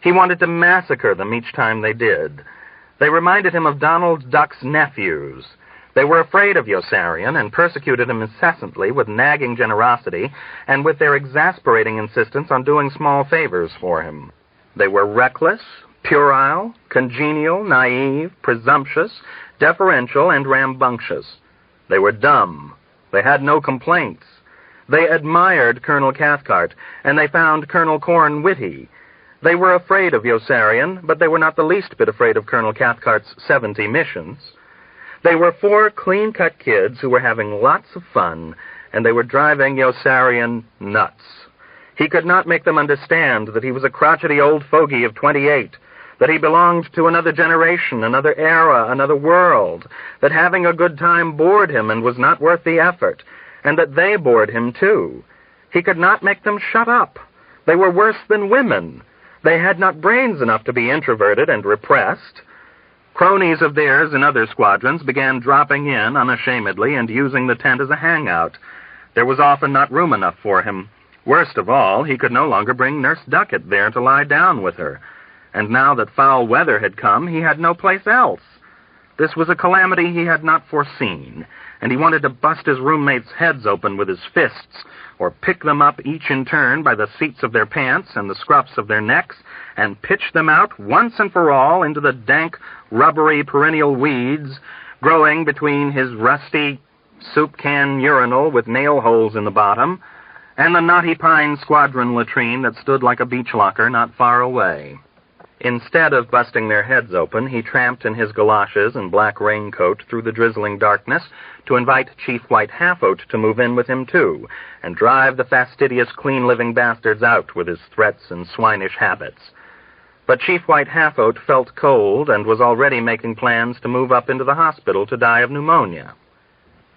He wanted to massacre them each time they did. They reminded him of Donald Duck's nephews. They were afraid of Yossarian and persecuted him incessantly with nagging generosity and with their exasperating insistence on doing small favors for him. They were reckless, puerile, congenial, naive, presumptuous, deferential, and rambunctious. They were dumb. They had no complaints. They admired Colonel Cathcart, and they found Colonel Corn witty. They were afraid of Yossarian, but they were not the least bit afraid of Colonel Cathcart's 70 missions. They were 4 clean-cut kids who were having lots of fun, and they were driving Yossarian nuts. He could not make them understand that he was a crotchety old fogey of 28, that he belonged to another generation, another era, another world, that having a good time bored him and was not worth the effort, and that they bored him too. He could not make them shut up. They were worse than women. They had not brains enough to be introverted and repressed. Cronies of theirs in other squadrons began dropping in unashamedly and using the tent as a hangout. There was often not room enough for him. Worst of all, he could no longer bring Nurse Duckett there to lie down with her. And now that foul weather had come, he had no place else. This was a calamity he had not foreseen, and he wanted to bust his roommates' heads open with his fists, or pick them up each in turn by the seats of their pants and the scruffs of their necks, and pitch them out once and for all into the dank, rubbery perennial weeds growing between his rusty soup can urinal with nail holes in the bottom and the knotty pine squadron latrine that stood like a beach locker not far away. Instead of busting their heads open, he tramped in his galoshes and black raincoat through the drizzling darkness to invite Chief White Half-Oat to move in with him, too, and drive the fastidious, clean-living bastards out with his threats and swinish habits. But Chief White Half-Oat felt cold and was already making plans to move up into the hospital to die of pneumonia.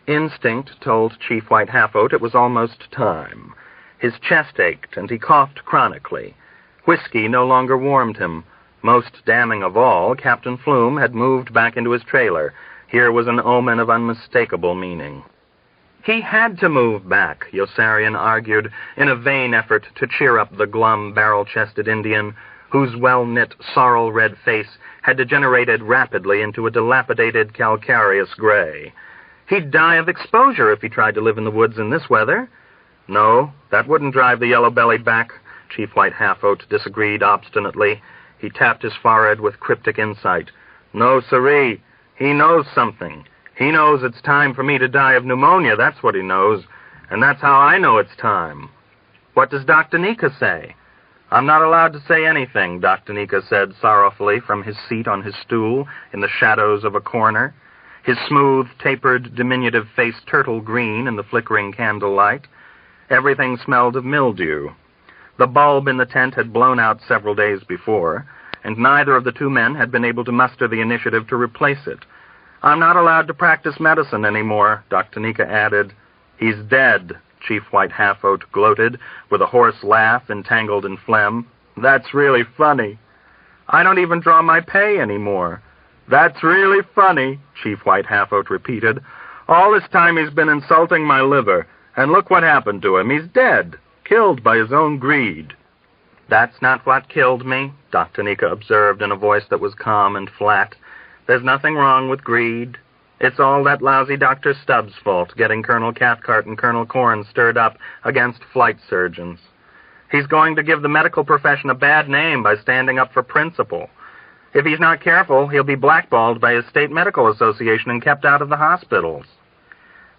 Instinct told Chief White Half-Oat it was almost time. His chest ached, and he coughed chronically. Whiskey no longer warmed him. Most damning of all, Captain Flume had moved back into his trailer. Here was an omen of unmistakable meaning. He had to move back, Yossarian argued, in a vain effort to cheer up the glum, barrel-chested Indian, whose well-knit, sorrel-red face had degenerated rapidly into a dilapidated, calcareous gray. He'd die of exposure if he tried to live in the woods in this weather. No, that wouldn't drive the yellow-bellied back, Chief White Half-Oat disagreed obstinately. He tapped his forehead with cryptic insight. No, siree. He knows something. He knows it's time for me to die of pneumonia, that's what he knows. And that's how I know it's time. What does Dr. Nika say? I'm not allowed to say anything, Dr. Nika said sorrowfully from his seat on his stool in the shadows of a corner, his smooth, tapered, diminutive face turtle green in the flickering candlelight. Everything smelled of mildew. The bulb in the tent had blown out several days before, and neither of the 2 men had been able to muster the initiative to replace it. I'm not allowed to practice medicine anymore, Dr. Nika added. He's dead, Chief White Half-Oat gloated, with a hoarse laugh entangled in phlegm. That's really funny. I don't even draw my pay anymore. That's really funny, Chief White Half-Oat repeated. All this time he's been insulting my liver, and look what happened to him. He's dead. Killed by his own greed. That's not what killed me, Dr. Nika observed in a voice that was calm and flat. There's nothing wrong with greed. It's all that lousy Dr. Stubbs' fault, getting Colonel Cathcart and Colonel Corn stirred up against flight surgeons. He's going to give the medical profession a bad name by standing up for principle. If he's not careful, he'll be blackballed by his state medical association and kept out of the hospitals.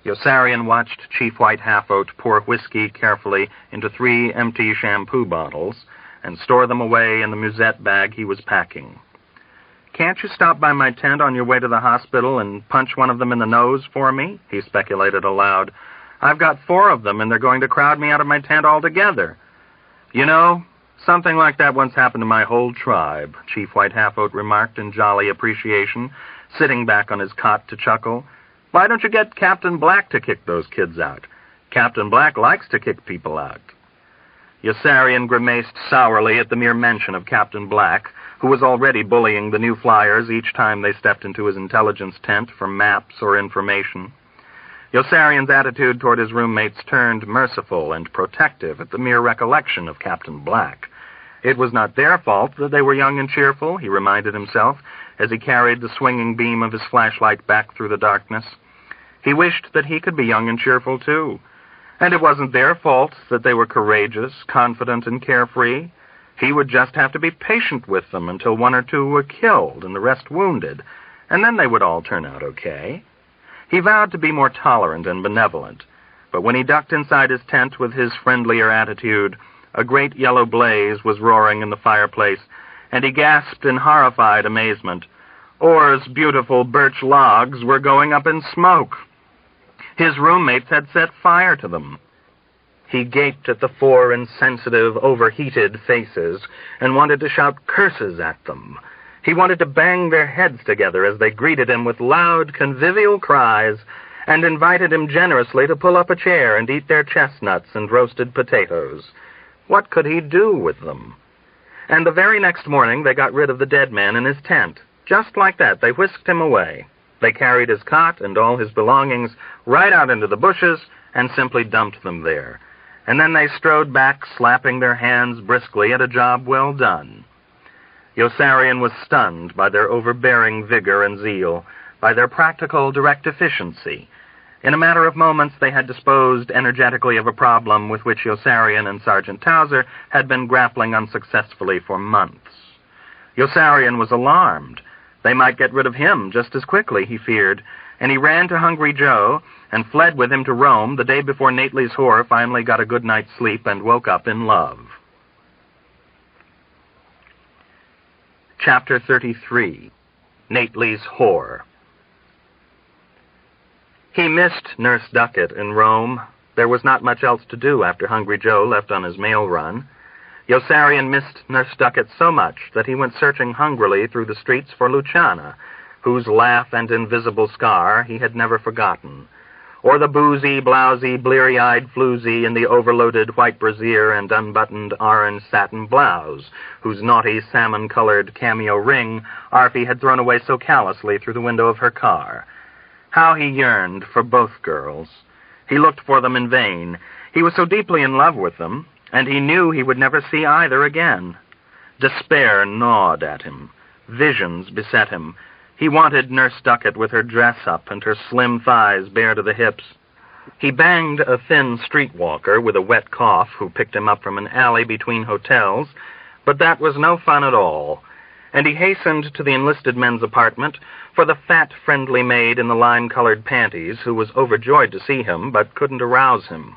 Yossarian watched Chief White Half-Oat pour whiskey carefully into 3 empty shampoo bottles and store them away in the musette bag he was packing. Can't you stop by my tent on your way to the hospital and punch one of them in the nose for me? He speculated aloud. I've got 4 of them, and they're going to crowd me out of my tent altogether. You know, something like that once happened to my whole tribe, Chief White Half-Oat remarked in jolly appreciation, sitting back on his cot to chuckle. Why don't you get Captain Black to kick those kids out? Captain Black likes to kick people out. Yossarian grimaced sourly at the mere mention of Captain Black, who was already bullying the new flyers each time they stepped into his intelligence tent for maps or information. Yossarian's attitude toward his roommates turned merciful and protective at the mere recollection of Captain Black. It was not their fault that they were young and cheerful, he reminded himself, as he carried the swinging beam of his flashlight back through the darkness. He wished that he could be young and cheerful, too. And it wasn't their fault that they were courageous, confident, and carefree. He would just have to be patient with them until one or two were killed and the rest wounded, and then they would all turn out okay. He vowed to be more tolerant and benevolent, but when he ducked inside his tent with his friendlier attitude, a great yellow blaze was roaring in the fireplace, and he gasped in horrified amazement. Orr's beautiful birch logs were going up in smoke. His roommates had set fire to them. He gaped at the four insensitive, overheated faces and wanted to shout curses at them. He wanted to bang their heads together as they greeted him with loud, convivial cries and invited him generously to pull up a chair and eat their chestnuts and roasted potatoes. What could he do with them? And the very next morning they got rid of the dead man in his tent. Just like that, they whisked him away. They carried his cot and all his belongings right out into the bushes and simply dumped them there. And then they strode back, slapping their hands briskly at a job well done. Yossarian was stunned by their overbearing vigor and zeal, by their practical, direct efficiency. In a matter of moments, they had disposed energetically of a problem with which Yossarian and Sergeant Towser had been grappling unsuccessfully for months. Yossarian was alarmed. They might get rid of him just as quickly, he feared, and he ran to Hungry Joe and fled with him to Rome the day before Nately's whore finally got a good night's sleep and woke up in love. Chapter 33. Nately's Whore. He missed Nurse Duckett in Rome. There was not much else to do after Hungry Joe left on his mail run. Yossarian missed Nurse Duckett so much that he went searching hungrily through the streets for Luciana, whose laugh and invisible scar he had never forgotten, or the boozy, blousy, bleary-eyed floozy in the overloaded white brassiere and unbuttoned orange satin blouse, whose naughty salmon-colored cameo ring Arfie had thrown away so callously through the window of her car. How he yearned for both girls. He looked for them in vain. He was so deeply in love with them, and he knew he would never see either again. Despair gnawed at him. Visions beset him. He wanted Nurse Duckett with her dress up and her slim thighs bare to the hips. He banged a thin streetwalker with a wet cough who picked him up from an alley between hotels, but that was no fun at all, and he hastened to the enlisted men's apartment for the fat, friendly maid in the lime-colored panties who was overjoyed to see him but couldn't arouse him.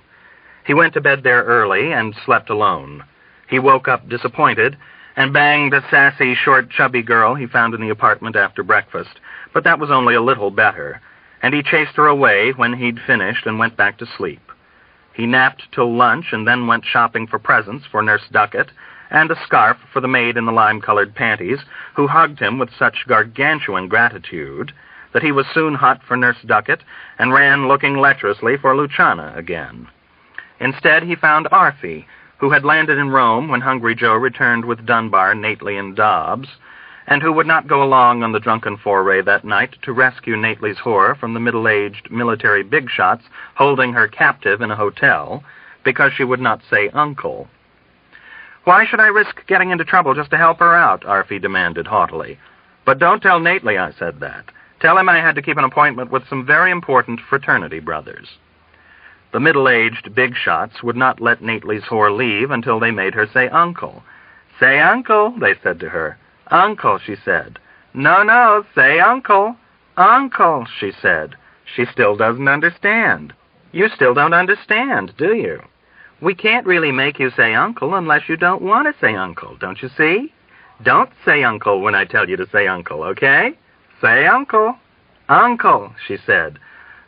He went to bed there early and slept alone. He woke up disappointed and banged a sassy, short, chubby girl he found in the apartment after breakfast, but that was only a little better, and he chased her away when he'd finished and went back to sleep. He napped till lunch and then went shopping for presents for Nurse Duckett and a scarf for the maid in the lime-colored panties, who hugged him with such gargantuan gratitude that he was soon hot for Nurse Duckett and ran looking lecherously for Luciana again. Instead, he found Arfie, who had landed in Rome when Hungry Joe returned with Dunbar, Nately, and Dobbs, and who would not go along on the drunken foray that night to rescue Nately's whore from the middle-aged military big shots holding her captive in a hotel because she would not say uncle. "Why should I risk getting into trouble just to help her out?" Arfie demanded haughtily. "But don't tell Nately I said that. Tell him I had to keep an appointment with some very important fraternity brothers." The middle-aged big shots would not let Nately's whore leave until they made her say uncle. "Say uncle," they said to her. "Uncle," she said. "No, say uncle." "Uncle," she said. She still doesn't understand. "You still don't understand, do you? We can't really make you say uncle unless you don't want to say uncle, don't you see? Don't say uncle when I tell you to say uncle, okay? Say uncle." "Uncle," she said.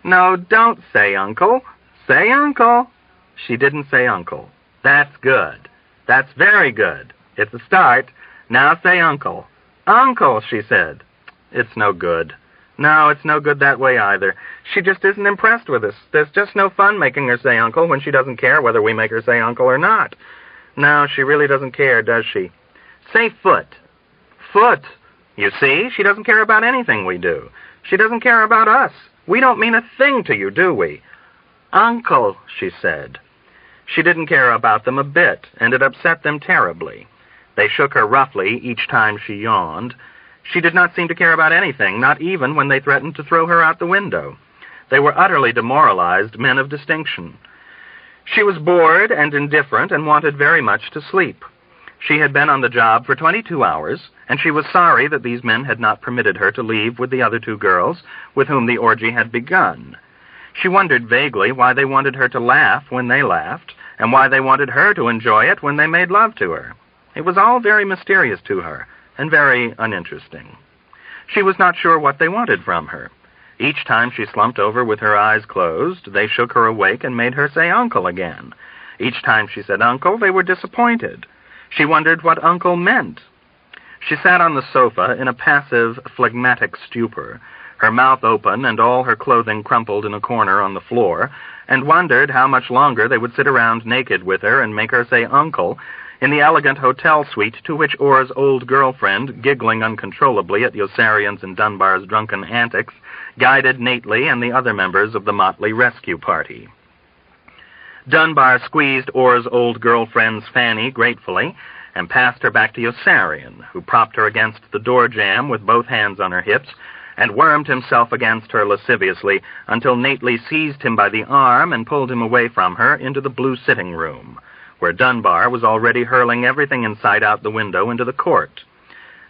"No, don't say uncle. Say uncle." She didn't say uncle. "That's good. That's very good. It's a start. Now say uncle." "Uncle," she said. "It's no good. No, it's no good that way either. She just isn't impressed with us. There's just no fun making her say uncle when she doesn't care whether we make her say uncle or not. No, she really doesn't care, does she? Say foot." "Foot." "You see, she doesn't care about anything we do. She doesn't care about us. We don't mean a thing to you, do we?" "Uncle," she said. She didn't care about them a bit, and it upset them terribly. They shook her roughly each time she yawned. She did not seem to care about anything, not even when they threatened to throw her out the window. They were utterly demoralized men of distinction. She was bored and indifferent and wanted very much to sleep. She had been on the job for 22 hours, and she was sorry that these men had not permitted her to leave with the other two girls with whom the orgy had begun. She wondered vaguely why they wanted her to laugh when they laughed, and why they wanted her to enjoy it when they made love to her. It was all very mysterious to her, and very uninteresting. She was not sure what they wanted from her. Each time she slumped over with her eyes closed, they shook her awake and made her say uncle again. Each time she said uncle, they were disappointed. She wondered what uncle meant. She sat on the sofa in a passive, phlegmatic stupor, her mouth open and all her clothing crumpled in a corner on the floor, and wondered how much longer they would sit around naked with her and make her say uncle in the elegant hotel suite to which Orr's old girlfriend, giggling uncontrollably at Yossarian's and Dunbar's drunken antics, guided Nately and the other members of the motley rescue party. Dunbar squeezed Orr's old girlfriend's fanny gratefully and passed her back to Yossarian, who propped her against the door jamb with both hands on her hips and wormed himself against her lasciviously until Nately seized him by the arm and pulled him away from her into the blue sitting room, where Dunbar was already hurling everything in sight out the window into the court.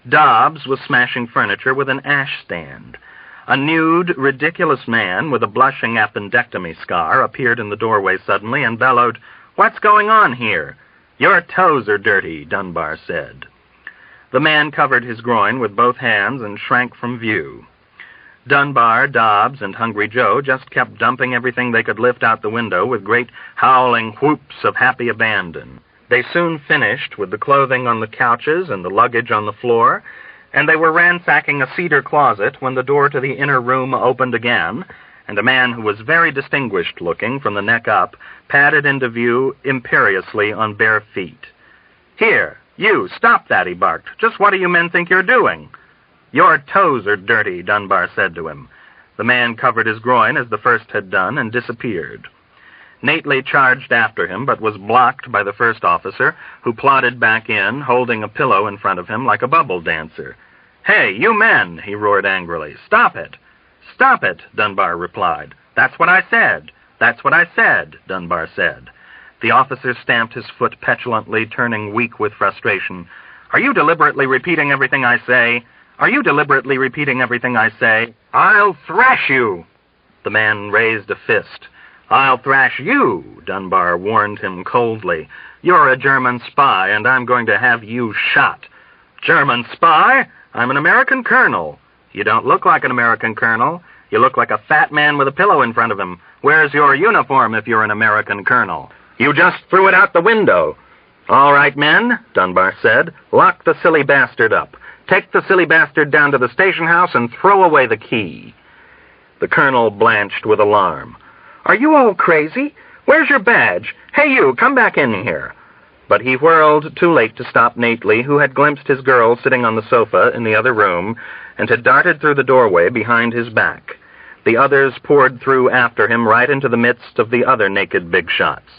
Dobbs was smashing furniture with an ash stand. A nude, ridiculous man with a blushing appendectomy scar appeared in the doorway suddenly and bellowed, "What's going on here?" "Your toes are dirty," Dunbar said. The man covered his groin with both hands and shrank from view. Dunbar, Dobbs, and Hungry Joe just kept dumping everything they could lift out the window with great howling whoops of happy abandon. They soon finished with the clothing on the couches and the luggage on the floor, and they were ransacking a cedar closet when the door to the inner room opened again, and a man who was very distinguished-looking from the neck up padded into view imperiously on bare feet. "Here, you, stop that," he barked. "Just what do you men think you're doing?" "Your toes are dirty," Dunbar said to him. The man covered his groin as the first had done and disappeared. Nately charged after him, but was blocked by the first officer, who plodded back in, holding a pillow in front of him like a bubble dancer. "Hey, you men," he roared angrily. "Stop it." "Stop it," Dunbar replied. "That's what I said." "That's what I said," Dunbar said. The officer stamped his foot petulantly, turning weak with frustration. "Are you deliberately repeating everything I say? Are you deliberately repeating everything I say? I'll thrash you." The man raised a fist. "I'll thrash you," Dunbar warned him coldly. "You're a German spy, and I'm going to have you shot." "German spy? I'm an American colonel." "You don't look like an American colonel. You look like a fat man with a pillow in front of him. Where's your uniform if you're an American colonel? You just threw it out the window." "All right, men," Dunbar said. "Lock the silly bastard up. Take the silly bastard down to the station house and throw away the key." The colonel blanched with alarm. "Are you all crazy? Where's your badge? Hey, you, come back in here." But he whirled too late to stop Nately, who had glimpsed his girl sitting on the sofa in the other room and had darted through the doorway behind his back. The others poured through after him right into the midst of the other naked big shots.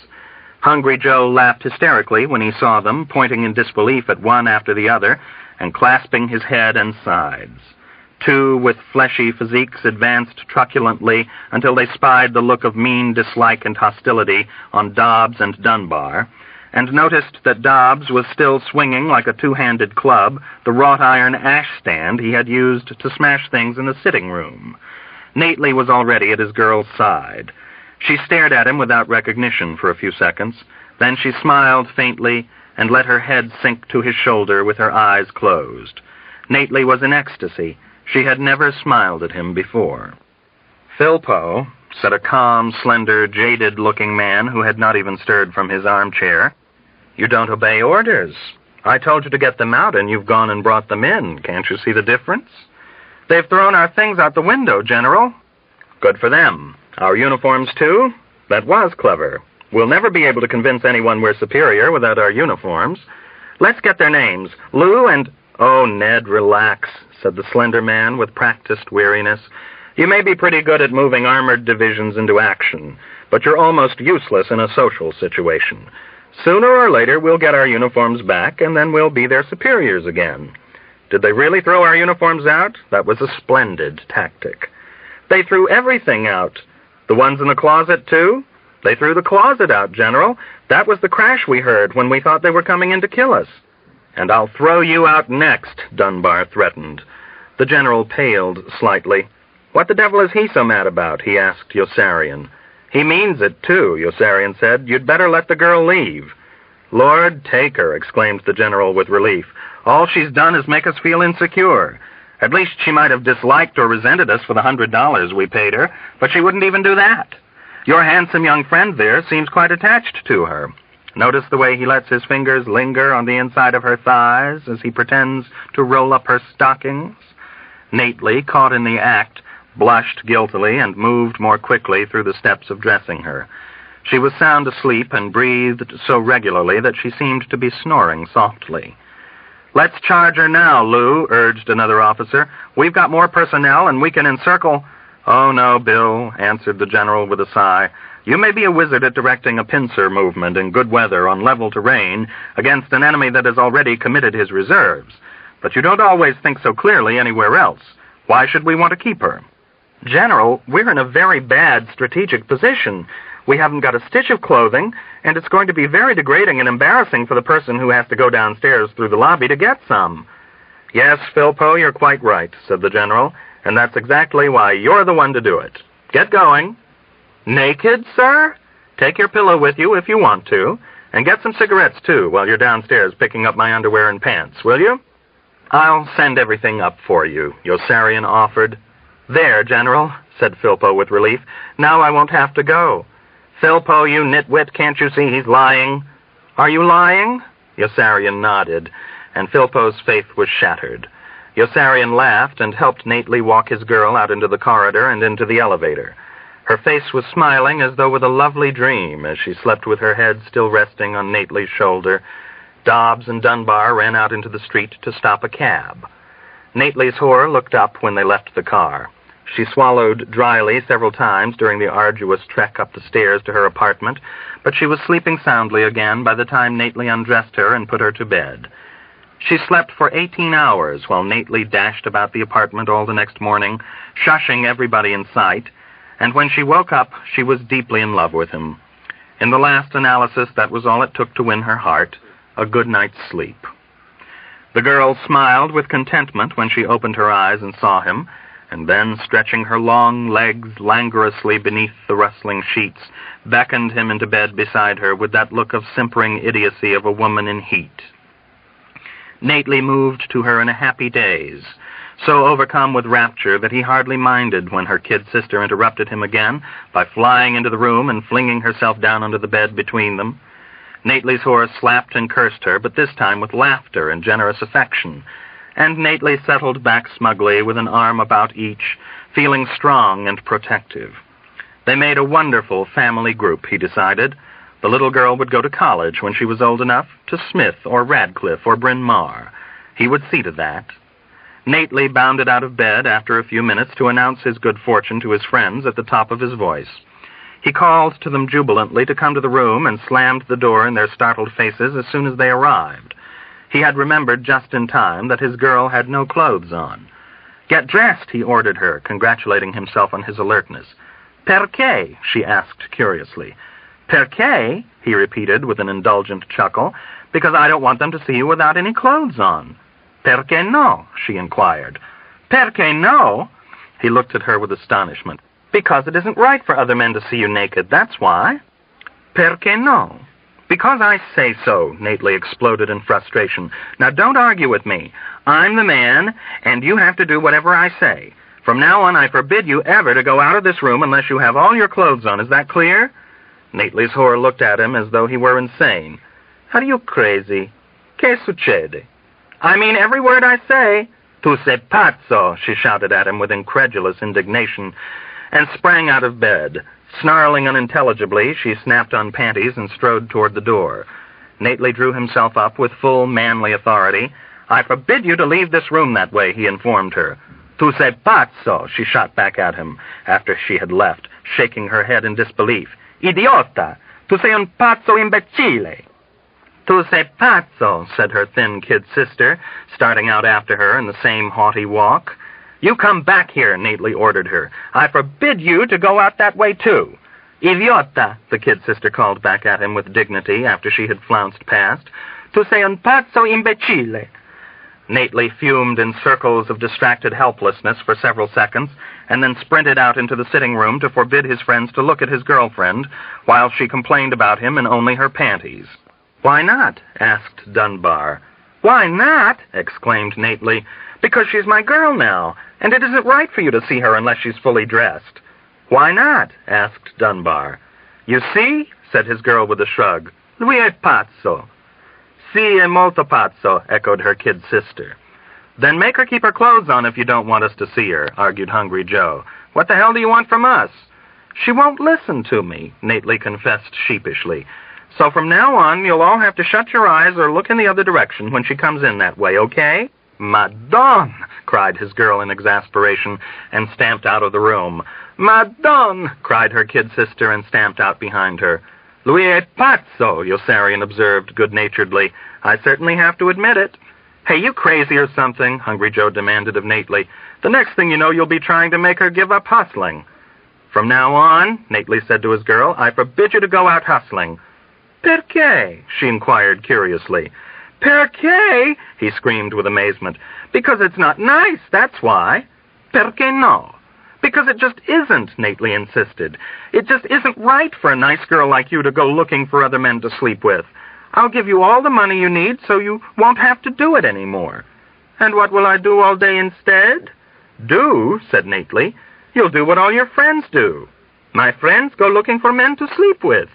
Hungry Joe laughed hysterically when he saw them, pointing in disbelief at one after the other and clasping his head and sides. Two with fleshy physiques advanced truculently until they spied the look of mean dislike and hostility on Dobbs and Dunbar, and noticed that Dobbs was still swinging like a two-handed club the wrought-iron ash-stand he had used to smash things in the sitting room. Nately was already at his girl's side. She stared at him without recognition for a few seconds. Then she smiled faintly and let her head sink to his shoulder with her eyes closed. Nately was in ecstasy. She had never smiled at him before. "Philpo," said a calm, slender, jaded-looking man who had not even stirred from his armchair, "you don't obey orders. I told you to get them out, and you've gone and brought them in. Can't you see the difference? They've thrown our things out the window, General." "Good for them. Our uniforms, too? That was clever. We'll never be able to convince anyone we're superior without our uniforms. Let's get their names. Lou and—" "Oh, Ned, relax," said the slender man with practiced weariness. "You may be pretty good at moving armored divisions into action, but you're almost useless in a social situation. Sooner or later, we'll get our uniforms back, and then we'll be their superiors again. Did they really throw our uniforms out? That was a splendid tactic. They threw everything out. The ones in the closet, too? They threw the closet out, General. That was the crash we heard when we thought they were coming in to kill us. And I'll throw you out next, Dunbar threatened. The General paled slightly. What the devil is he so mad about? He asked Yossarian. He means it, too, Yossarian said. You'd better let the girl leave. Lord, take her, exclaimed the General with relief. All she's done is make us feel insecure. At least she might have disliked or resented us for the $100 we paid her, but she wouldn't even do that. Your handsome young friend there seems quite attached to her. Notice the way he lets his fingers linger on the inside of her thighs as he pretends to roll up her stockings? Nately, caught in the act, blushed guiltily and moved more quickly through the steps of dressing her. She was sound asleep and breathed so regularly that she seemed to be snoring softly. Let's charge her now, Lou, urged another officer. We've got more personnel and we can encircle... Oh, no, Bill, answered the General with a sigh. You may be a wizard at directing a pincer movement in good weather on level terrain against an enemy that has already committed his reserves. But you don't always think so clearly anywhere else. Why should we want to keep her? General, we're in a very bad strategic position. We haven't got a stitch of clothing, and it's going to be very degrading and embarrassing for the person who has to go downstairs through the lobby to get some. Yes, Philpo, you're quite right, said the General, and that's exactly why you're the one to do it. Get going. Naked, sir? Take your pillow with you if you want to, and get some cigarettes, too, while you're downstairs picking up my underwear and pants, will you? I'll send everything up for you, Yossarian offered. There, General, said Philpo with relief. Now I won't have to go. Philpo, you nitwit, can't you see he's lying? Are you lying? Yossarian nodded, and Philpo's faith was shattered. Yossarian laughed and helped Nately walk his girl out into the corridor and into the elevator. Her face was smiling as though with a lovely dream as she slept with her head still resting on Nately's shoulder. Dobbs and Dunbar ran out into the street to stop a cab. Nately's whore looked up when they left the car. She swallowed dryly several times during the arduous trek up the stairs to her apartment, but she was sleeping soundly again by the time Nately undressed her and put her to bed. She slept for 18 hours while Nately dashed about the apartment all the next morning, shushing everybody in sight, and when she woke up, she was deeply in love with him. In the last analysis, that was all it took to win her heart, a good night's sleep. The girl smiled with contentment when she opened her eyes and saw him, and then, stretching her long legs languorously beneath the rustling sheets, beckoned him into bed beside her with that look of simpering idiocy of a woman in heat. Nately moved to her in a happy daze, so overcome with rapture that he hardly minded when her kid sister interrupted him again by flying into the room and flinging herself down onto the bed between them. Nately's whore slapped and cursed her, but this time with laughter and generous affection, and Nately settled back smugly with an arm about each, feeling strong and protective. They made a wonderful family group, he decided. The little girl would go to college when she was old enough, to Smith or Radcliffe or Bryn Mawr. He would see to that. Nately bounded out of bed after a few minutes to announce his good fortune to his friends at the top of his voice. He called to them jubilantly to come to the room and slammed the door in their startled faces as soon as they arrived. He had remembered just in time that his girl had no clothes on. Get dressed, he ordered her, congratulating himself on his alertness. Perché? She asked curiously. Perché? He repeated with an indulgent chuckle. Because I don't want them to see you without any clothes on. Perché no? She inquired. Perché no? He looked at her with astonishment. Because it isn't right for other men to see you naked, that's why. Perché no? Because I say so, Nately exploded in frustration. Now don't argue with me. I'm the man, and you have to do whatever I say. From now on, I forbid you ever to go out of this room unless you have all your clothes on. Is that clear? Nately's whore looked at him as though he were insane. Are you crazy? Che succede? I mean every word I say. Tu sei pazzo, she shouted at him with incredulous indignation, and sprang out of bed. Snarling unintelligibly, she snapped on panties and strode toward the door. Nately drew himself up with full manly authority. I forbid you to leave this room that way, he informed her. Tu sei pazzo, she shot back at him after she had left, shaking her head in disbelief. Idiota! Tu sei un pazzo imbecille! Tu sei pazzo, said her thin kid sister, starting out after her in the same haughty walk. You come back here, Nately ordered her. I forbid you to go out that way, too. Idiota, the kid sister called back at him with dignity after she had flounced past. Tu sei un pazzo imbecille. Nately fumed in circles of distracted helplessness for several seconds, and then sprinted out into the sitting room to forbid his friends to look at his girlfriend, while she complained about him in only her panties. Why not? Asked Dunbar. Why not? Exclaimed Nately. Because she's my girl now, and it isn't right for you to see her unless she's fully dressed. Why not? Asked Dunbar. You see, said his girl with a shrug. Lui è pazzo. Si è molto pazzo, echoed her kid sister. Then make her keep her clothes on if you don't want us to see her, argued Hungry Joe. What the hell do you want from us? She won't listen to me, Nately confessed sheepishly. So from now on, you'll all have to shut your eyes or look in the other direction when she comes in that way, okay? Madone, cried his girl in exasperation, and stamped out of the room. Madone, cried her kid sister, and stamped out behind her. Lui è pazzo, Yossarian observed good-naturedly. I certainly have to admit it. Hey, you crazy or something? Hungry Joe demanded of Nately. The next thing you know, you'll be trying to make her give up hustling. From now on, Nately said to his girl, I forbid you to go out hustling. Perché? She inquired curiously. Perché? He screamed with amazement. Because it's not nice, that's why. Perché no? Because it just isn't, Nately insisted. It just isn't right for a nice girl like you to go looking for other men to sleep with. I'll give you all the money you need so you won't have to do it anymore. And what will I do all day instead? Do, said Nately. You'll do what all your friends do. My friends go looking for men to sleep with.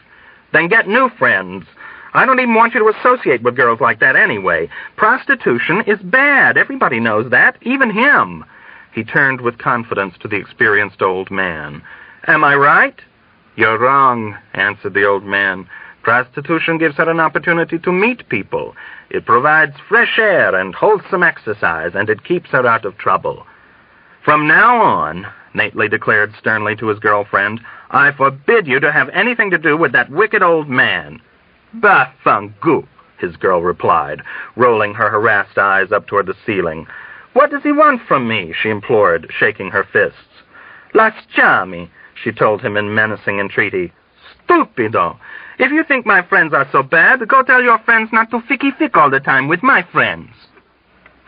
Then get new friends. I don't even want you to associate with girls like that anyway. Prostitution is bad. Everybody knows that, even him. He turned with confidence to the experienced old man. Am I right? You're wrong, answered the old man. Prostitution gives her an opportunity to meet people. It provides fresh air and wholesome exercise, and it keeps her out of trouble. From now on, Nately declared sternly to his girlfriend, I forbid you to have anything to do with that wicked old man. Bafangu, his girl replied, rolling her harassed eyes up toward the ceiling. What does he want from me? She implored, shaking her fists. Lasciami, she told him in menacing entreaty. Stupido! If you think my friends are so bad, go tell your friends not to ficky-fick all the time with my friends.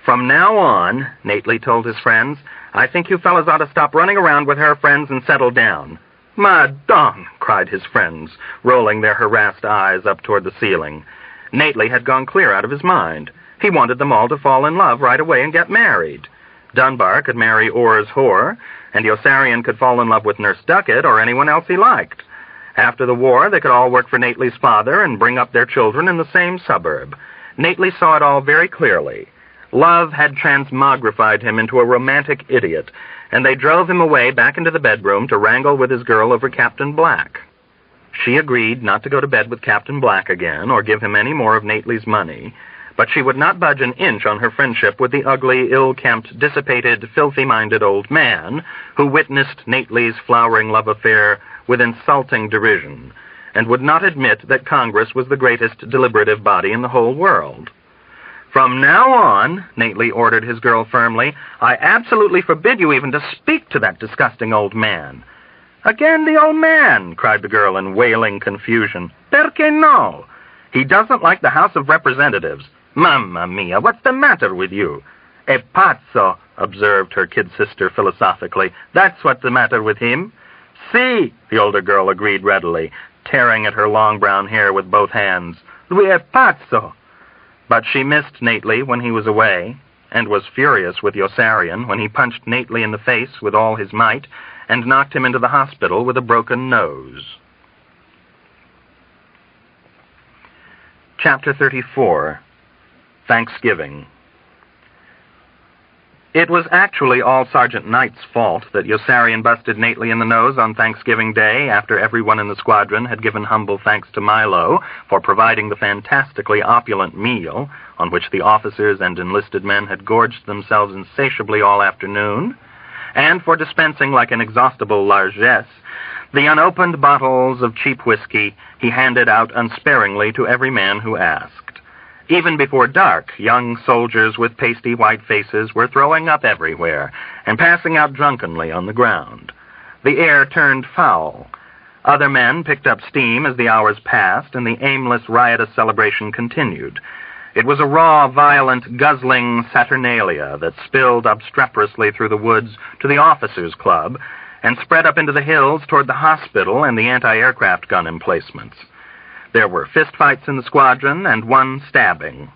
From now on, Nately told his friends, I think you fellas ought to stop running around with her friends and settle down. Madame, cried his friends, rolling their harassed eyes up toward the ceiling. Nately had gone clear out of his mind. He wanted them all to fall in love right away and get married. Dunbar could marry Orr's whore, and Yossarian could fall in love with Nurse Duckett or anyone else he liked. After the war, they could all work for Nately's father and bring up their children in the same suburb. Nately saw it all very clearly. Love had transmogrified him into a romantic idiot, and they drove him away back into the bedroom to wrangle with his girl over Captain Black. She agreed not to go to bed with Captain Black again or give him any more of Nately's money, but she would not budge an inch on her friendship with the ugly, ill-kempt, dissipated, filthy-minded old man who witnessed Nately's flowering love affair with insulting derision, and would not admit that Congress was the greatest deliberative body in the whole world. From now on, Nately ordered his girl firmly, I absolutely forbid you even to speak to that disgusting old man. Again the old man, cried the girl in wailing confusion. Perché no? He doesn't like the House of Representatives. Mamma mia, what's the matter with you? E pazzo, observed her kid sister philosophically. That's what's the matter with him. Si, the older girl agreed readily, tearing at her long brown hair with both hands. Lui è pazzo. But she missed Nately when he was away, and was furious with Yossarian when he punched Nately in the face with all his might and knocked him into the hospital with a broken nose. Chapter 34. Thanksgiving. It was actually all Sergeant Knight's fault that Yossarian busted Nately in the nose on Thanksgiving Day after everyone in the squadron had given humble thanks to Milo for providing the fantastically opulent meal on which the officers and enlisted men had gorged themselves insatiably all afternoon, and for dispensing like an inexhaustible largesse The unopened bottles of cheap whiskey he handed out unsparingly to every man who asked. Even before dark, young soldiers with pasty white faces were throwing up everywhere and passing out drunkenly on the ground. The air turned foul. Other men picked up steam as the hours passed, and the aimless, riotous celebration continued. It was a raw, violent, guzzling saturnalia that spilled obstreperously through the woods to the officers' club and spread up into the hills toward the hospital and the anti-aircraft gun emplacements. There were fistfights in the squadron and one stabbing.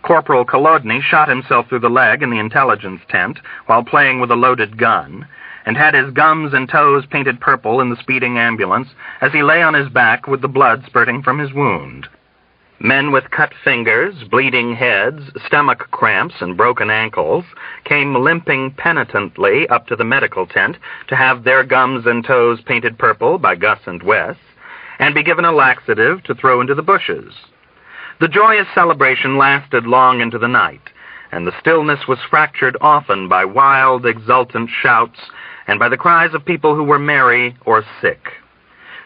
Corporal Kolodny shot himself through the leg in the intelligence tent while playing with a loaded gun, and had his gums and toes painted purple in the speeding ambulance as he lay on his back with the blood spurting from his wound. Men with cut fingers, bleeding heads, stomach cramps, and broken ankles came limping penitently up to the medical tent to have their gums and toes painted purple by Gus and Wes, and be given a laxative to throw into the bushes. The joyous celebration lasted long into the night, and the stillness was fractured often by wild, exultant shouts and by the cries of people who were merry or sick.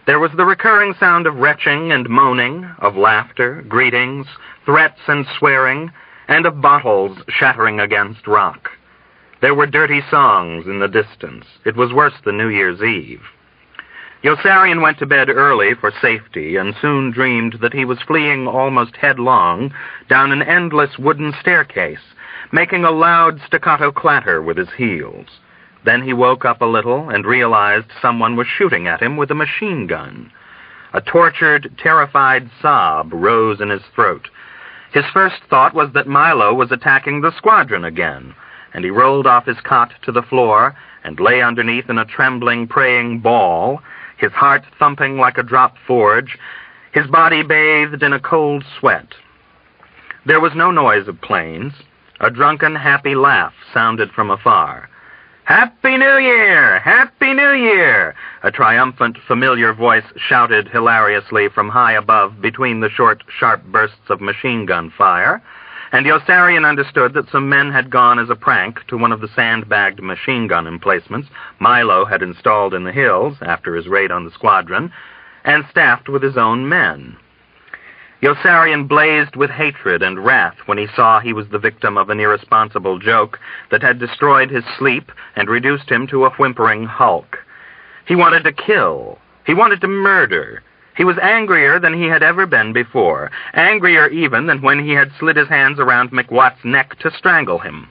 There was the recurring sound of retching and moaning, of laughter, greetings, threats and swearing, and of bottles shattering against rock. There were dirty songs in the distance. It was worse than New Year's Eve. Yossarian went to bed early for safety and soon dreamed that he was fleeing almost headlong down an endless wooden staircase, making a loud staccato clatter with his heels. Then he woke up a little and realized someone was shooting at him with a machine gun. A tortured, terrified sob rose in his throat. His first thought was that Milo was attacking the squadron again, and he rolled off his cot to the floor and lay underneath in a trembling, praying ball, his heart thumping like a drop forge, his body bathed in a cold sweat. There was no noise of planes. A drunken, happy laugh sounded from afar. "Happy New Year! Happy New Year!" a triumphant, familiar voice shouted hilariously from high above between the short, sharp bursts of machine gun fire, and Yossarian understood that some men had gone as a prank to one of the sandbagged machine gun emplacements Milo had installed in the hills after his raid on the squadron, and staffed with his own men. Yossarian blazed with hatred and wrath when he saw he was the victim of an irresponsible joke that had destroyed his sleep and reduced him to a whimpering hulk. He wanted to kill. He wanted to murder. He was angrier than he had ever been before, angrier even than when he had slid his hands around McWatt's neck to strangle him.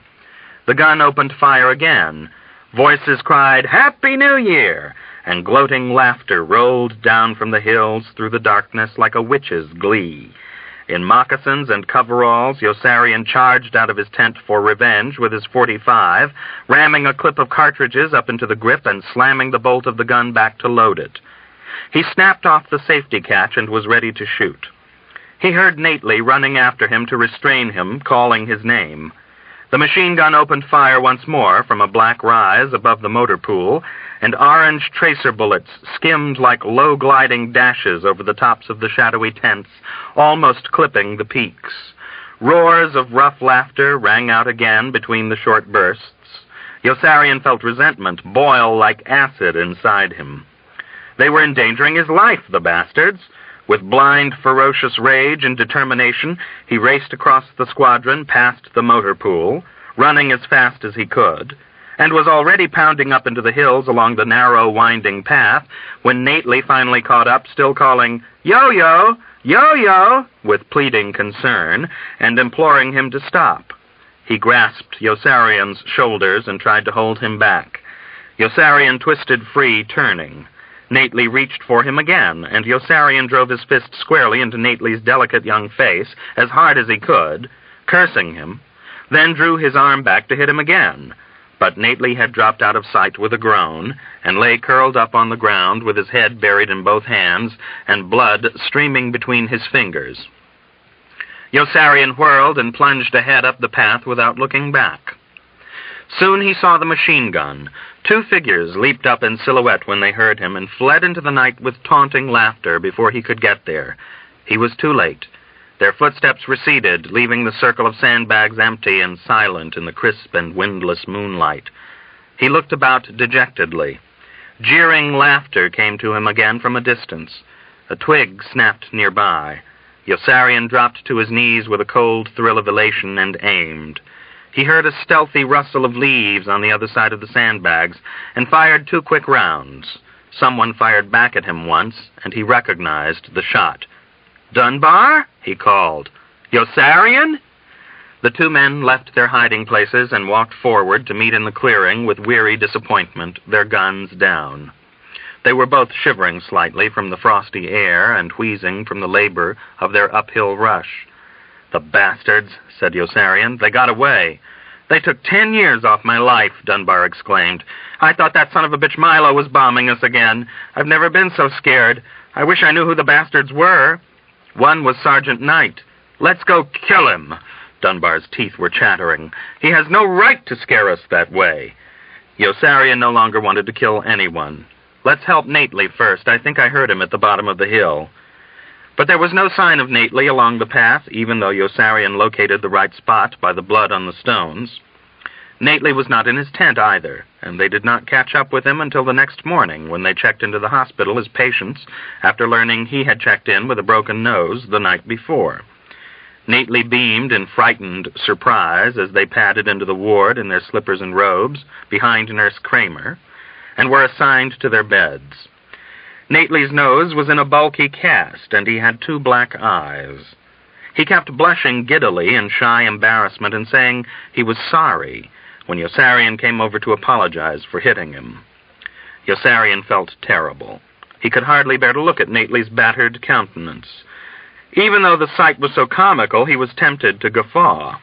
The gun opened fire again. Voices cried, "Happy New Year!" and gloating laughter rolled down from the hills through the darkness like a witch's glee. In moccasins and coveralls, Yossarian charged out of his tent for revenge with his .45, ramming a clip of cartridges up into the grip and slamming the bolt of the gun back to load it. He snapped off the safety catch and was ready to shoot. He heard Nately running after him to restrain him, calling his name. The machine gun opened fire once more from a black rise above the motor pool, and orange tracer bullets skimmed like low-gliding dashes over the tops of the shadowy tents, almost clipping the peaks. Roars of rough laughter rang out again between the short bursts. Yossarian felt resentment boil like acid inside him. They were endangering his life, the bastards. With blind, ferocious rage and determination, he raced across the squadron past the motor pool, running as fast as he could, and was already pounding up into the hills along the narrow, winding path when Nately finally caught up, still calling, "Yo-yo! Yo-yo!" with pleading concern, and imploring him to stop. He grasped Yossarian's shoulders and tried to hold him back. Yossarian twisted free, turning. Nately reached for him again, and Yossarian drove his fist squarely into Nately's delicate young face as hard as he could, cursing him, then drew his arm back to hit him again. But Nately had dropped out of sight with a groan, and lay curled up on the ground with his head buried in both hands and blood streaming between his fingers. Yossarian whirled and plunged ahead up the path without looking back. Soon he saw the machine gun. Two figures leaped up in silhouette when they heard him and fled into the night with taunting laughter before he could get there. He was too late. Their footsteps receded, leaving the circle of sandbags empty and silent in the crisp and windless moonlight. He looked about dejectedly. Jeering laughter came to him again from a distance. A twig snapped nearby. Yossarian dropped to his knees with a cold thrill of elation and aimed. He heard a stealthy rustle of leaves on the other side of the sandbags and fired 2 quick rounds. Someone fired back at him once, and he recognized the shot. "Dunbar?" he called. "Yossarian?" The 2 men left their hiding places and walked forward to meet in the clearing with weary disappointment, their guns down. They were both shivering slightly from the frosty air and wheezing from the labor of their uphill rush. "The bastards," said Yossarian. "They got away." "They took 10 years off my life," Dunbar exclaimed. "I thought that son of a bitch Milo was bombing us again. I've never been so scared. I wish I knew who the bastards were." "One was Sergeant Knight." "Let's go kill him." Dunbar's teeth were chattering. "He has no right to scare us that way." Yossarian no longer wanted to kill anyone. "Let's help Nately first. I think I heard him at the bottom of the hill." But there was no sign of Nately along the path, even though Yossarian located the right spot by the blood on the stones. Nately was not in his tent either, and they did not catch up with him until the next morning when they checked into the hospital as patients after learning he had checked in with a broken nose the night before. Nately beamed in frightened surprise as they padded into the ward in their slippers and robes behind Nurse Kramer and were assigned to their beds. Nately's nose was in a bulky cast, and he had 2 black eyes. He kept blushing giddily in shy embarrassment and saying he was sorry when Yossarian came over to apologize for hitting him. Yossarian felt terrible. He could hardly bear to look at Nately's battered countenance. Even though the sight was so comical, he was tempted to guffaw.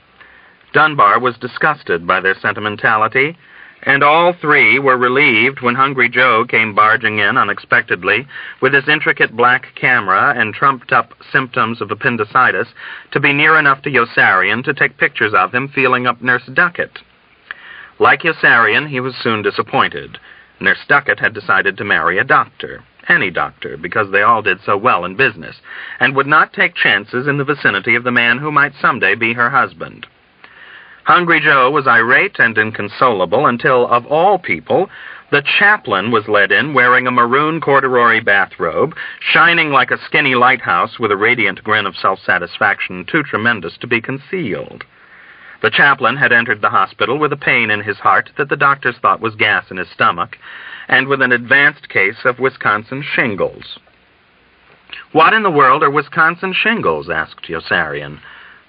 Dunbar was disgusted by their sentimentality, and all 3 were relieved when Hungry Joe came barging in unexpectedly with his intricate black camera and trumped-up symptoms of appendicitis to be near enough to Yossarian to take pictures of him feeling up Nurse Duckett. Like Yossarian, he was soon disappointed. Nurse Duckett had decided to marry a doctor, any doctor, because they all did so well in business, and would not take chances in the vicinity of the man who might someday be her husband. Hungry Joe was irate and inconsolable until, of all people, the chaplain was led in wearing a maroon corduroy bathrobe, shining like a skinny lighthouse with a radiant grin of self-satisfaction too tremendous to be concealed. The chaplain had entered the hospital with a pain in his heart that the doctors thought was gas in his stomach, and with an advanced case of Wisconsin shingles. "What in the world are Wisconsin shingles?" asked Yossarian.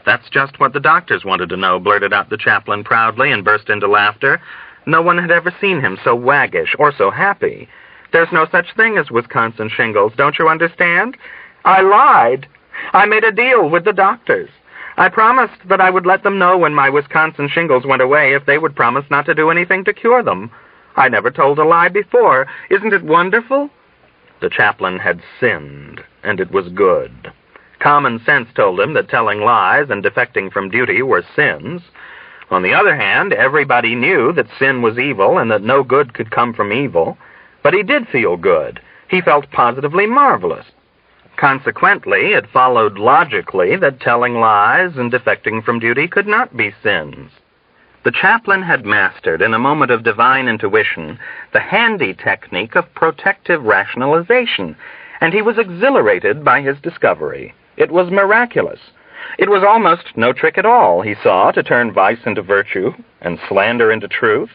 "That's just what the doctors wanted to know," blurted out the chaplain proudly and burst into laughter. No one had ever seen him so waggish or so happy. "There's no such thing as Wisconsin shingles, don't you understand? I lied. I made a deal with the doctors. I promised that I would let them know when my Wisconsin shingles went away if they would promise not to do anything to cure them. I never told a lie before. Isn't it wonderful?" The chaplain had sinned, and it was good. Common sense told him that telling lies and defecting from duty were sins. On the other hand, everybody knew that sin was evil and that no good could come from evil. But he did feel good. He felt positively marvelous. Consequently, it followed logically that telling lies and defecting from duty could not be sins. The chaplain had mastered, in a moment of divine intuition, the handy technique of protective rationalization, and he was exhilarated by his discovery. It was miraculous. It was almost no trick at all, he saw, to turn vice into virtue, and slander into truth,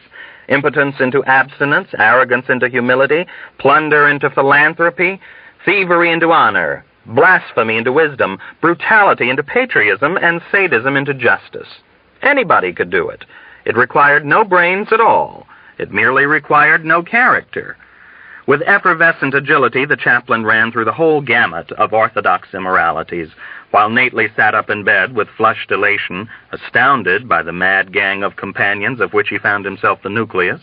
impotence into abstinence, arrogance into humility, plunder into philanthropy, thievery into honor, blasphemy into wisdom, brutality into patriotism, and sadism into justice. Anybody could do it. It required no brains at all. It merely required no character. With effervescent agility, the chaplain ran through the whole gamut of orthodox immoralities, while Nately sat up in bed with flushed elation, astounded by the mad gang of companions of which he found himself the nucleus.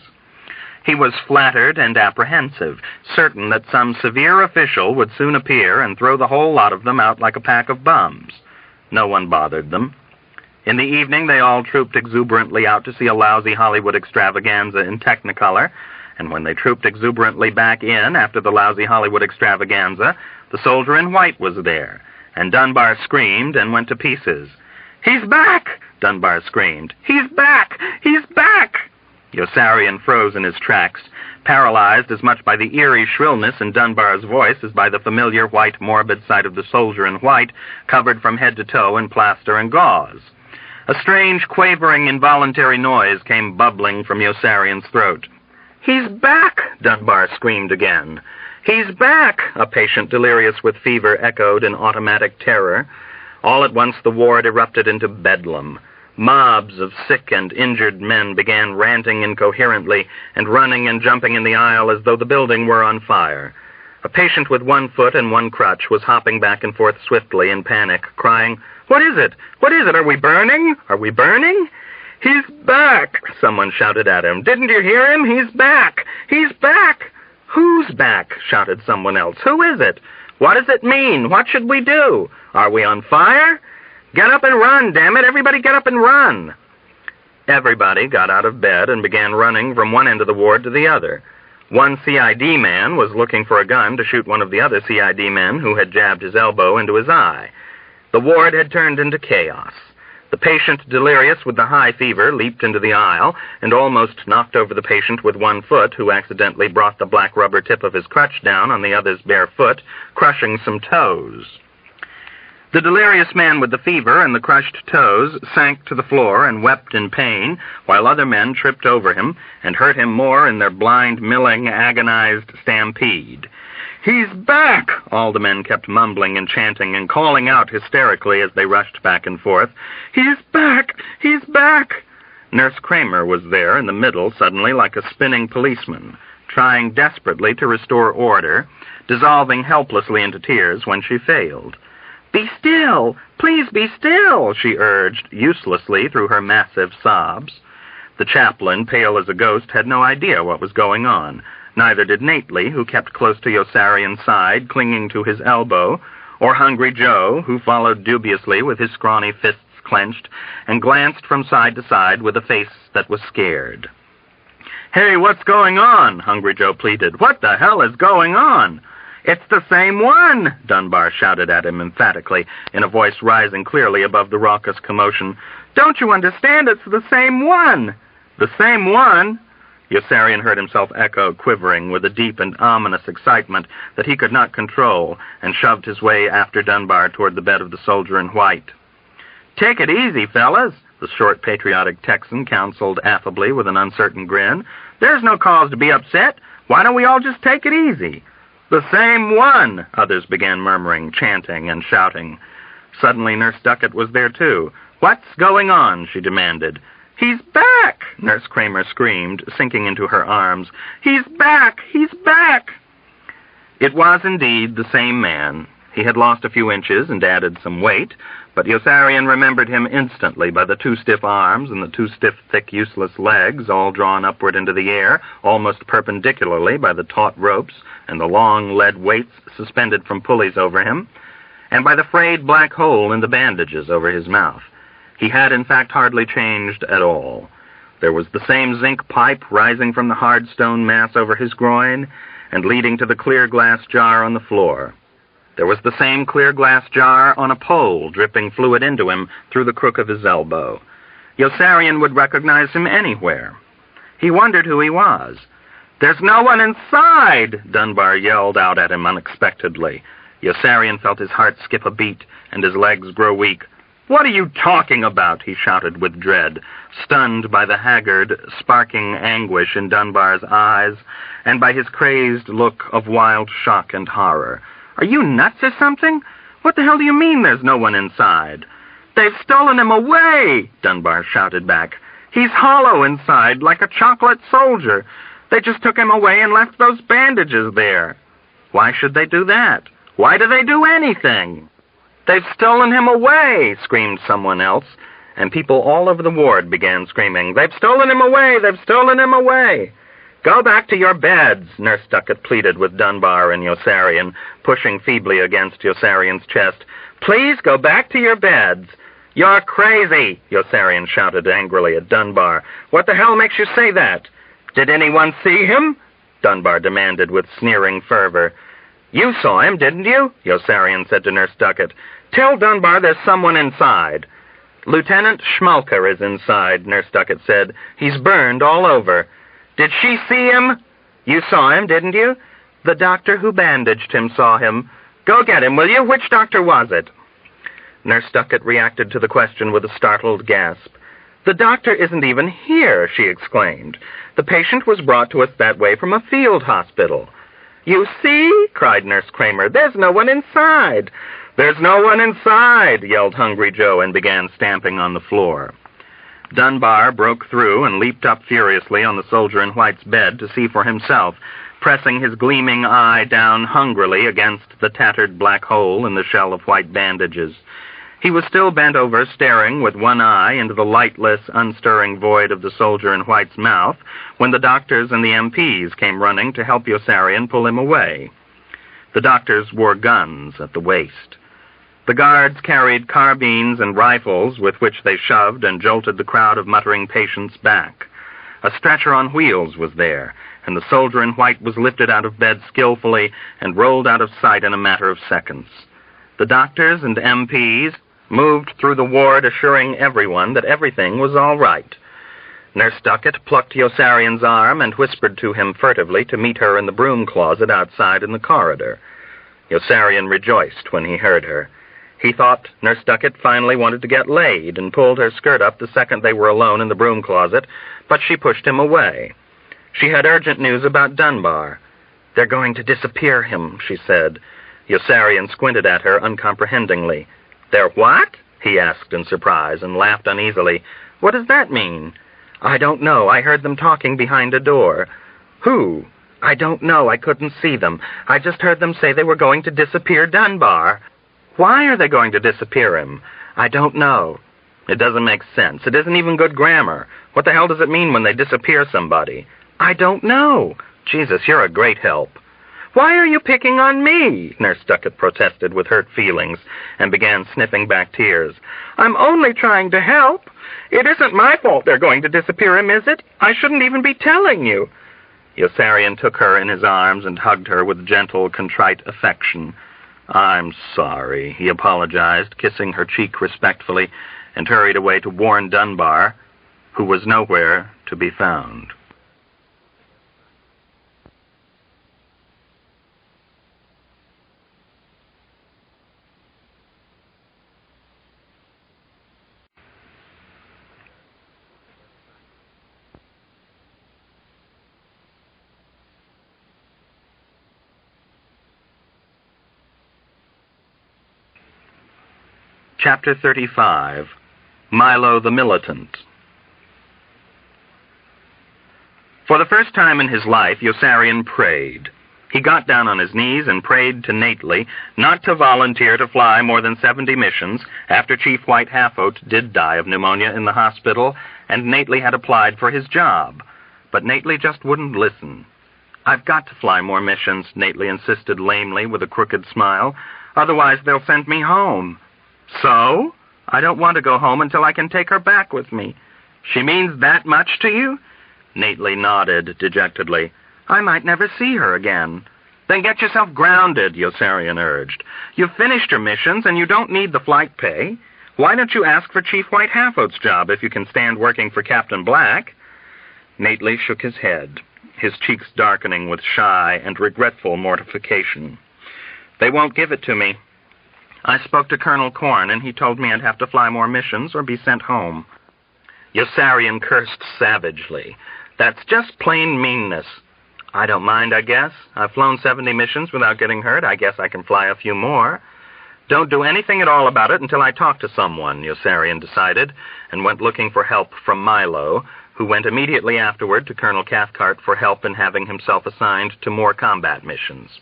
He was flattered and apprehensive, certain that some severe official would soon appear and throw the whole lot of them out like a pack of bums. No one bothered them. In the evening, they all trooped exuberantly out to see a lousy Hollywood extravaganza in Technicolor, and when they trooped exuberantly back in after the lousy Hollywood extravaganza, the soldier in white was there, and Dunbar screamed and went to pieces. "He's back!" Dunbar screamed. "He's back! He's back!" Yossarian froze in his tracks, paralyzed as much by the eerie shrillness in Dunbar's voice as by the familiar white, morbid sight of the soldier in white, covered from head to toe in plaster and gauze. A strange, quavering, involuntary noise came bubbling from Yossarian's throat. "He's back!" Dunbar screamed again. "He's back!" a patient delirious with fever echoed in automatic terror. All at once the ward erupted into bedlam. Mobs of sick and injured men began ranting incoherently and running and jumping in the aisle as though the building were on fire. A patient with one foot and one crutch was hopping back and forth swiftly in panic, crying, "What is it? What is it? Are we burning? Are we burning?" "He's back!" someone shouted at him. "Didn't you hear him? He's back! He's back!" "Who's back?" shouted someone else. "Who is it? What does it mean? What should we do? Are we on fire? Get up and run, damn it! Everybody get up and run!" Everybody got out of bed and began running from one end of the ward to the other. One CID man was looking for a gun to shoot one of the other CID men who had jabbed his elbow into his eye. The ward had turned into chaos. The patient, delirious with the high fever, leaped into the aisle and almost knocked over the patient with one foot, who accidentally brought the black rubber tip of his crutch down on the other's bare foot, crushing some toes. The delirious man with the fever and the crushed toes sank to the floor and wept in pain, while other men tripped over him and hurt him more in their blind, milling, agonized stampede. "He's back!" all the men kept mumbling and chanting and calling out hysterically as they rushed back and forth. "He's back! He's back!" Nurse Kramer was there in the middle suddenly like a spinning policeman, trying desperately to restore order, dissolving helplessly into tears when she failed. "Be still! Please be still!" she urged uselessly through her massive sobs. The chaplain, pale as a ghost, had no idea what was going on. Neither did Nately, who kept close to Yossarian's side, clinging to his elbow, or Hungry Joe, who followed dubiously with his scrawny fists clenched and glanced from side to side with a face that was scared. "Hey, what's going on?" Hungry Joe pleaded. "What the hell is going on?" "It's the same one!" Dunbar shouted at him emphatically, in a voice rising clearly above the raucous commotion. "Don't you understand? It's the same one!" "The same one?" Yossarian heard himself echo, quivering with a deep and ominous excitement that he could not control, and shoved his way after Dunbar toward the bed of the soldier in white. "Take it easy, fellas," the short, patriotic Texan counseled affably with an uncertain grin. "There's no cause to be upset. Why don't we all just take it easy?" "The same one," others began murmuring, chanting, and shouting. Suddenly Nurse Duckett was there, too. "What's going on?" she demanded. "He's back!" Nurse Kramer screamed, sinking into her arms. "He's back! He's back!" It was indeed the same man. He had lost a few inches and added some weight, but Yossarian remembered him instantly by the two stiff arms and the two stiff, thick, useless legs, all drawn upward into the air, almost perpendicularly by the taut ropes and the long lead weights suspended from pulleys over him, and by the frayed black hole in the bandages over his mouth. He had, in fact, hardly changed at all. There was the same zinc pipe rising from the hard stone mass over his groin and leading to the clear glass jar on the floor. There was the same clear glass jar on a pole, dripping fluid into him through the crook of his elbow. Yossarian would recognize him anywhere. He wondered who he was. "There's no one inside!" Dunbar yelled out at him unexpectedly. Yossarian felt his heart skip a beat and his legs grow weak. "What are you talking about?" he shouted with dread, stunned by the haggard, sparking anguish in Dunbar's eyes and by his crazed look of wild shock and horror. "Are you nuts or something? What the hell do you mean there's no one inside?" "They've stolen him away!" Dunbar shouted back. "He's hollow inside, like a chocolate soldier. They just took him away and left those bandages there." "Why should they do that? Why do they do anything?" "They've stolen him away!" screamed someone else, and people all over the ward began screaming, "They've stolen him away! They've stolen him away!" "Go back to your beds," Nurse Duckett pleaded with Dunbar and Yossarian, pushing feebly against Yossarian's chest. "Please go back to your beds." "You're crazy!" Yossarian shouted angrily at Dunbar. "What the hell makes you say that?" "Did anyone see him?" Dunbar demanded with sneering fervor. "You saw him, didn't you?" Yossarian said to Nurse Duckett. "Tell Dunbar there's someone inside." "Lieutenant Schmalker is inside," Nurse Duckett said. "He's burned all over." "Did she see him?" "You saw him, didn't you?" "The doctor who bandaged him saw him." "Go get him, will you? Which doctor was it?" Nurse Duckett reacted to the question with a startled gasp. "The doctor isn't even here," she exclaimed. "The patient was brought to us that way from a field hospital." "You see?" cried Nurse Kramer. "There's no one inside." "There's no one inside," yelled Hungry Joe and began stamping on the floor. Dunbar broke through and leaped up furiously on the soldier in white's bed to see for himself, pressing his gleaming eye down hungrily against the tattered black hole in the shell of white bandages. He was still bent over, staring with one eye into the lightless, unstirring void of the soldier in white's mouth, when the doctors and the MPs came running to help Yossarian pull him away. The doctors wore guns at the waist. The guards carried carbines and rifles with which they shoved and jolted the crowd of muttering patients back. A stretcher on wheels was there, and the soldier in white was lifted out of bed skillfully and rolled out of sight in a matter of seconds. The doctors and MPs moved through the ward assuring everyone that everything was all right. Nurse Duckett plucked Yossarian's arm and whispered to him furtively to meet her in the broom closet outside in the corridor. Yossarian rejoiced when he heard her. He thought Nurse Duckett finally wanted to get laid and pulled her skirt up the second they were alone in the broom closet, but she pushed him away. She had urgent news about Dunbar. "They're going to disappear him," she said. Yossarian squinted at her uncomprehendingly. "They're what?" he asked in surprise and laughed uneasily. "What does that mean?" "I don't know. I heard them talking behind a door." "Who?" "I don't know. I couldn't see them. I just heard them say they were going to disappear Dunbar." "Why are they going to disappear him?" "I don't know." "It doesn't make sense. It isn't even good grammar. What the hell does it mean when they disappear somebody?" "I don't know." "Jesus, you're a great help." "Why are you picking on me?" Nurse Duckett protested with hurt feelings and began sniffing back tears. "I'm only trying to help. It isn't my fault they're going to disappear him, is it? I shouldn't even be telling you." Yossarian took her in his arms and hugged her with gentle, contrite affection. "I'm sorry," he apologized, kissing her cheek respectfully, and hurried away to warn Dunbar, who was nowhere to be found. Chapter 35. Milo the Militant. For the first time in his life, Yossarian prayed. He got down on his knees and prayed to Nately not to volunteer to fly more than 70 missions after Chief White Half-Oat did die of pneumonia in the hospital, and Nately had applied for his job. But Nately just wouldn't listen. "I've got to fly more missions," Nately insisted lamely with a crooked smile. "Otherwise they'll send me home." "So? I don't want to go home until I can take her back with me." "She means that much to you?" Nately nodded dejectedly. "I might never see her again." "Then get yourself grounded," Yossarian urged. "You've finished your missions and you don't need the flight pay. Why don't you ask for Chief White Half-Oat's job if you can stand working for Captain Black?" Nately shook his head, his cheeks darkening with shy and regretful mortification. "They won't give it to me. I spoke to Colonel Corn, and he told me I'd have to fly more missions or be sent home." Yossarian cursed savagely. "That's just plain meanness." "I don't mind, I guess. I've flown 70 missions without getting hurt. I guess I can fly a few more." "Don't do anything at all about it until I talk to someone," Yossarian decided, and went looking for help from Milo, who went immediately afterward to Colonel Cathcart for help in having himself assigned to more combat missions.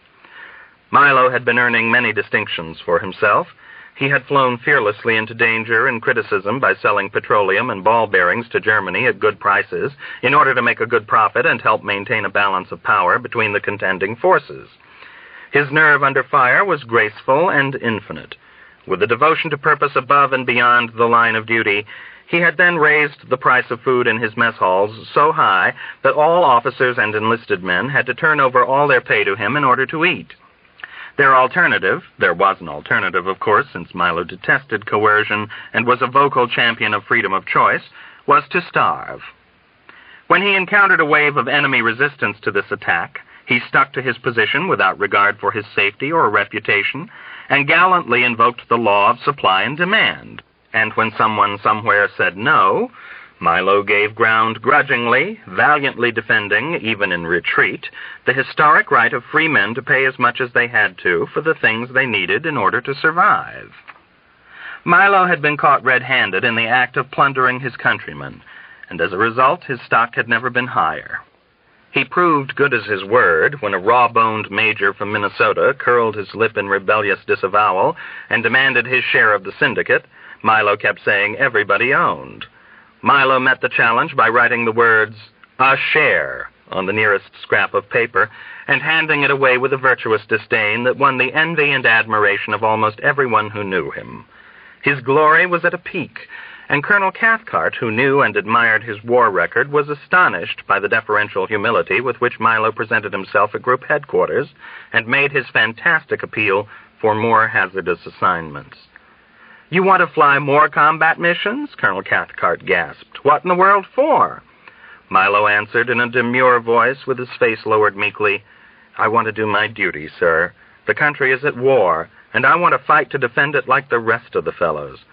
Milo had been earning many distinctions for himself. He had flown fearlessly into danger and criticism by selling petroleum and ball bearings to Germany at good prices in order to make a good profit and help maintain a balance of power between the contending forces. His nerve under fire was graceful and infinite. With a devotion to purpose above and beyond the line of duty, he had then raised the price of food in his mess halls so high that all officers and enlisted men had to turn over all their pay to him in order to eat. Their alternative, there was an alternative, of course, since Milo detested coercion and was a vocal champion of freedom of choice, was to starve. When he encountered a wave of enemy resistance to this attack, he stuck to his position without regard for his safety or reputation, and gallantly invoked the law of supply and demand. And when someone somewhere said no, Milo gave ground grudgingly, valiantly defending, even in retreat, the historic right of free men to pay as much as they had to for the things they needed in order to survive. Milo had been caught red-handed in the act of plundering his countrymen, and as a result, his stock had never been higher. He proved good as his word when a raw-boned major from Minnesota curled his lip in rebellious disavowal and demanded his share of the syndicate. Milo kept saying everybody owned. Milo met the challenge by writing the words, "a share," on the nearest scrap of paper, and handing it away with a virtuous disdain that won the envy and admiration of almost everyone who knew him. His glory was at a peak, and Colonel Cathcart, who knew and admired his war record, was astonished by the deferential humility with which Milo presented himself at group headquarters and made his fantastic appeal for more hazardous assignments. "You want to fly more combat missions?" Colonel Cathcart gasped. "What in the world for?" Milo answered in a demure voice with his face lowered meekly, "I want to do my duty, sir. The country is at war, and I want to fight to defend it like the rest of the fellows."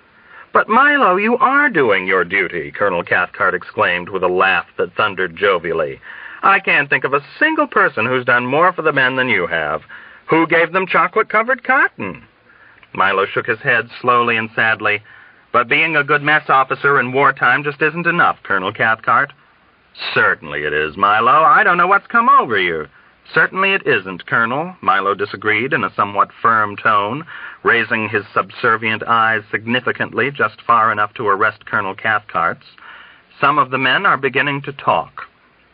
"But, Milo, you are doing your duty," Colonel Cathcart exclaimed with a laugh that thundered jovially. "I can't think of a single person who's done more for the men than you have. Who gave them chocolate-covered cotton?" Milo shook his head slowly and sadly. "But being a good mess officer in wartime just isn't enough, Colonel Cathcart." "Certainly it is, Milo. I don't know what's come over you." "Certainly it isn't, Colonel," Milo disagreed in a somewhat firm tone, raising his subservient eyes significantly just far enough to arrest Colonel Cathcart's. "Some of the men are beginning to talk."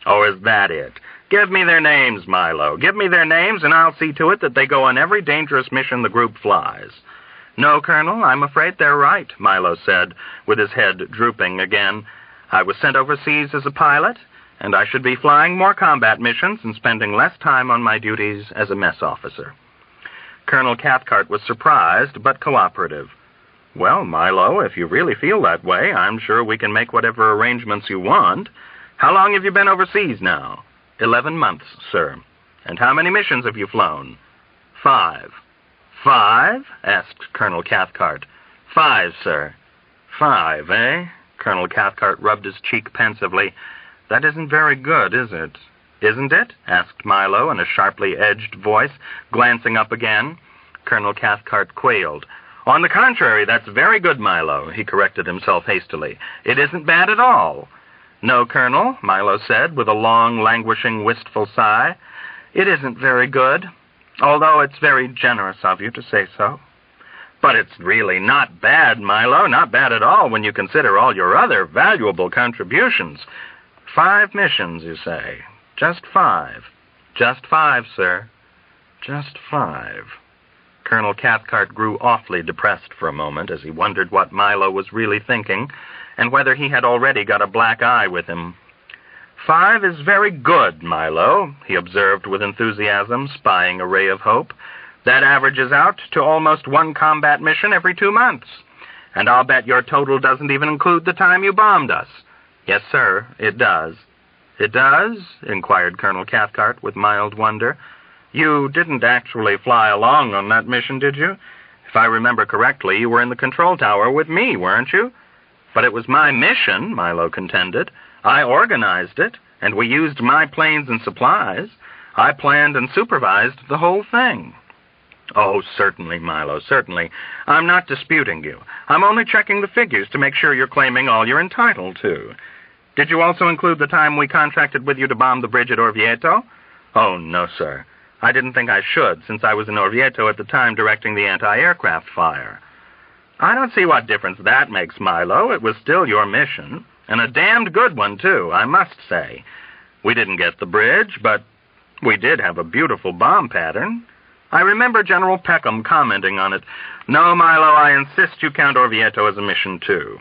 "Oh, is that it? Give me their names, Milo. Give me their names, and I'll see to it that they go on every dangerous mission the group flies." "No, Colonel, I'm afraid they're right," Milo said, with his head drooping again. "I was sent overseas as a pilot, and I should be flying more combat missions and spending less time on my duties as a mess officer." Colonel Cathcart was surprised, but cooperative. "Well, Milo, if you really feel that way, I'm sure we can make whatever arrangements you want. How long have you been overseas now?" 11 months, sir." "And how many missions have you flown?" 5. "5?" asked Colonel Cathcart. "5, sir." 5, eh?" Colonel Cathcart rubbed his cheek pensively. "That isn't very good, is it?" "Isn't it?" asked Milo in a sharply edged voice, glancing up again. Colonel Cathcart quailed. "On the contrary, that's very good, Milo," he corrected himself hastily. "It isn't bad at all." "No, Colonel," Milo said, with a long, languishing, wistful sigh. "It isn't very good, although it's very generous of you to say so." "But it's really not bad, Milo, not bad at all when you consider all your other valuable contributions. 5 missions, you say? Just 5? "Just 5, sir. Just 5. Colonel Cathcart grew awfully depressed for a moment as he wondered what Milo was really thinking, and whether he had already got a black eye with him. 5 is very good, Milo, he observed with enthusiasm, spying a ray of hope. That averages out to almost 1 combat mission every 2 months. And I'll bet your total doesn't even include the time you bombed us. Yes, sir, it does. It does? Inquired Colonel Cathcart with mild wonder. You didn't actually fly along on that mission, did you? If I remember correctly, you were in the control tower with me, weren't you? But it was my mission, Milo contended. I organized it, and we used my planes and supplies. I planned and supervised the whole thing. Oh, certainly, Milo, certainly. I'm not disputing you. I'm only checking the figures to make sure you're claiming all you're entitled to. Did you also include the time we contracted with you to bomb the bridge at Orvieto? Oh, no, sir. I didn't think I should, since I was in Orvieto at the time directing the anti-aircraft fire. I don't see what difference that makes, Milo. It was still your mission, and a damned good one, too, I must say. We didn't get the bridge, but we did have a beautiful bomb pattern. I remember General Peckham commenting on it. No, Milo, I insist you count Orvieto as a mission, too.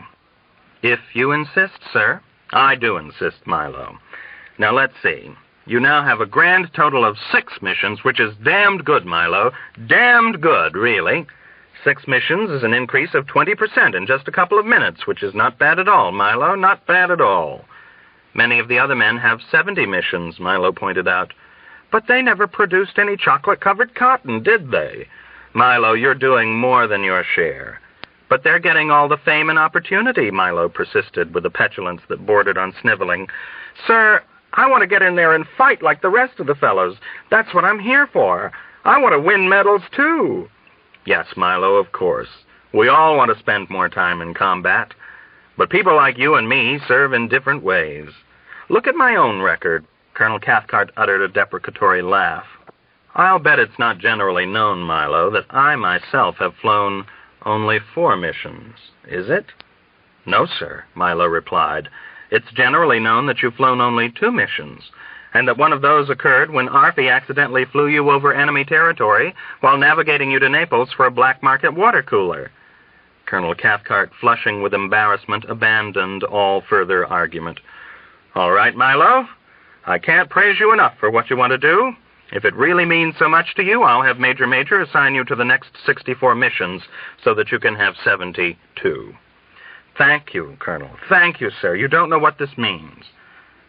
If you insist, sir. I do insist, Milo. Now, let's see. You now have a grand total of 6 missions, which is damned good, Milo. Damned good, really. 6 missions is an increase of 20% in just a couple of minutes, which is not bad at all, Milo, not bad at all. Many of the other men have 70 missions, Milo pointed out. But they never produced any chocolate-covered cotton, did they? Milo, you're doing more than your share. But they're getting all the fame and opportunity, Milo persisted with a petulance that bordered on sniveling. Sir, I want to get in there and fight like the rest of the fellows. That's what I'm here for. I want to win medals, too. Yes, Milo, of course. We all want to spend more time in combat. But people like you and me serve in different ways. Look at my own record. Colonel Cathcart uttered a deprecatory laugh. I'll bet it's not generally known, Milo, that I myself have flown only 4 missions. Is it? No, sir, Milo replied. It's generally known that you've flown only 2 missions, and that one of those occurred when Arfie accidentally flew you over enemy territory while navigating you to Naples for a black market water cooler. Colonel Cathcart, flushing with embarrassment, abandoned all further argument. All right, Milo. I can't praise you enough for what you want to do. If it really means so much to you, I'll have Major assign you to the next 64 missions so that you can have 72. Thank you, Colonel. Thank you, sir. You don't know what this means.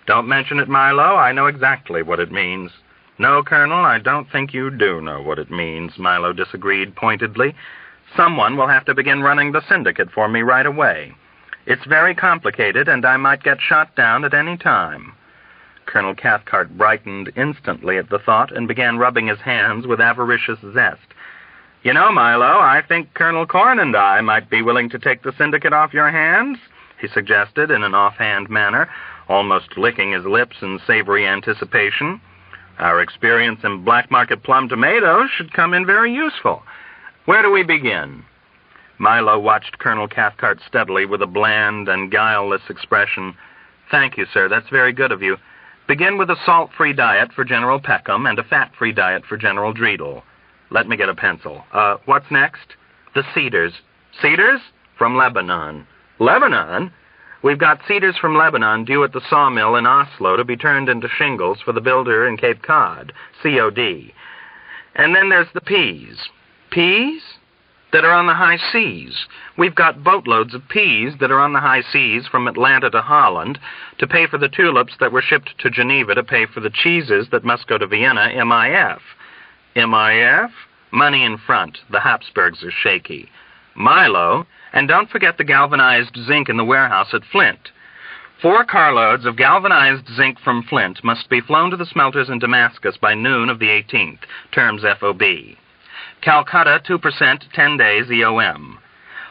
Don't mention it, Milo. I know exactly what it means. No, Colonel, I don't think you do know what it means, Milo disagreed pointedly. Someone will have to begin running the syndicate for me right away. It's very complicated, and I might get shot down at any time. Colonel Cathcart brightened instantly at the thought and began rubbing his hands with avaricious zest. You know, Milo, I think Colonel Corn and I might be willing to take the syndicate off your hands, he suggested in an offhand manner, almost licking his lips in savory anticipation. Our experience in black market plum tomatoes should come in very useful. Where do we begin? Milo watched Colonel Cathcart steadily with a bland and guileless expression. Thank you, sir. That's very good of you. Begin with a salt-free diet for General Peckham and a fat-free diet for General Dreedle. Let me get a pencil. What's next? The cedars. Cedars? From Lebanon. Lebanon? We've got cedars from Lebanon due at the sawmill in Oslo to be turned into shingles for the builder in Cape Cod. COD. And then there's the peas. Peas? That are on the high seas. We've got boatloads of peas that are on the high seas from Atlanta to Holland to pay for the tulips that were shipped to Geneva to pay for the cheeses that must go to Vienna, MIF. MIF? Money in front. The Habsburgs are shaky. Milo, and don't forget the galvanized zinc in the warehouse at Flint. 4 carloads of galvanized zinc from Flint must be flown to the smelters in Damascus by noon of the 18th, terms FOB. Calcutta, 2%, 10 days EOM.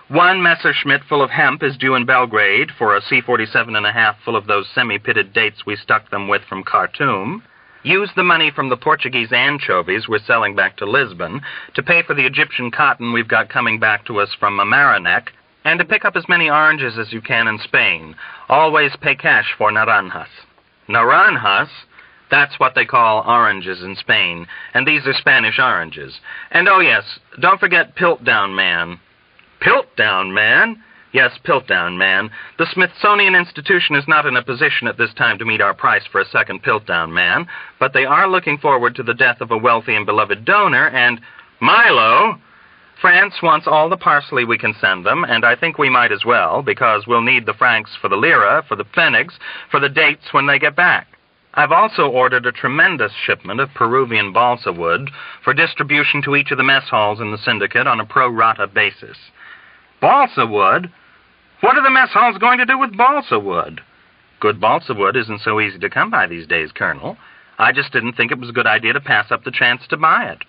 1 Messerschmitt full of hemp is due in Belgrade for a C-47.5 full of those semi-pitted dates we stuck them with from Khartoum. Use the money from the Portuguese anchovies we're selling back to Lisbon to pay for the Egyptian cotton we've got coming back to us from Mamaroneck, and to pick up as many oranges as you can in Spain. Always pay cash for naranjas. Naranjas? That's what they call oranges in Spain, and these are Spanish oranges. And oh yes, don't forget Piltdown Man. Piltdown Man? Yes, Piltdown Man. The Smithsonian Institution is not in a position at this time to meet our price for a second Piltdown Man, but they are looking forward to the death of a wealthy and beloved donor, and Milo! France wants all the parsley we can send them, and I think we might as well, because we'll need the francs for the lira, for the pfennigs, for the dates when they get back. I've also ordered a tremendous shipment of Peruvian balsa wood for distribution to each of the mess halls in the syndicate on a pro rata basis. Balsa wood? What are the mess halls going to do with balsa wood? Good balsa wood isn't so easy to come by these days, Colonel. I just didn't think it was a good idea to pass up the chance to buy it.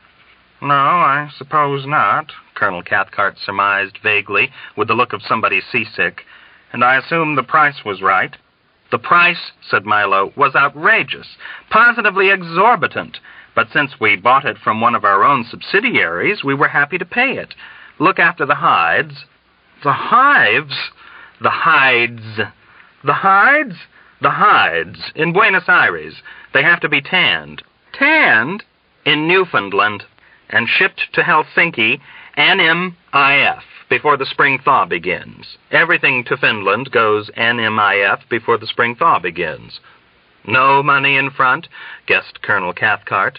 No, I suppose not, Colonel Cathcart surmised vaguely with the look of somebody seasick. And I assume the price was right. The price, said Milo, was outrageous, positively exorbitant, but since we bought it from one of our own subsidiaries, we were happy to pay it. Look after the hides. The hives? The hides. The hides? The hides. In Buenos Aires. They have to be tanned. Tanned? In Newfoundland. And shipped to Helsinki, NMIF, before the spring thaw begins. Everything to Finland goes NMIF before the spring thaw begins. No money in front, guessed Colonel Cathcart.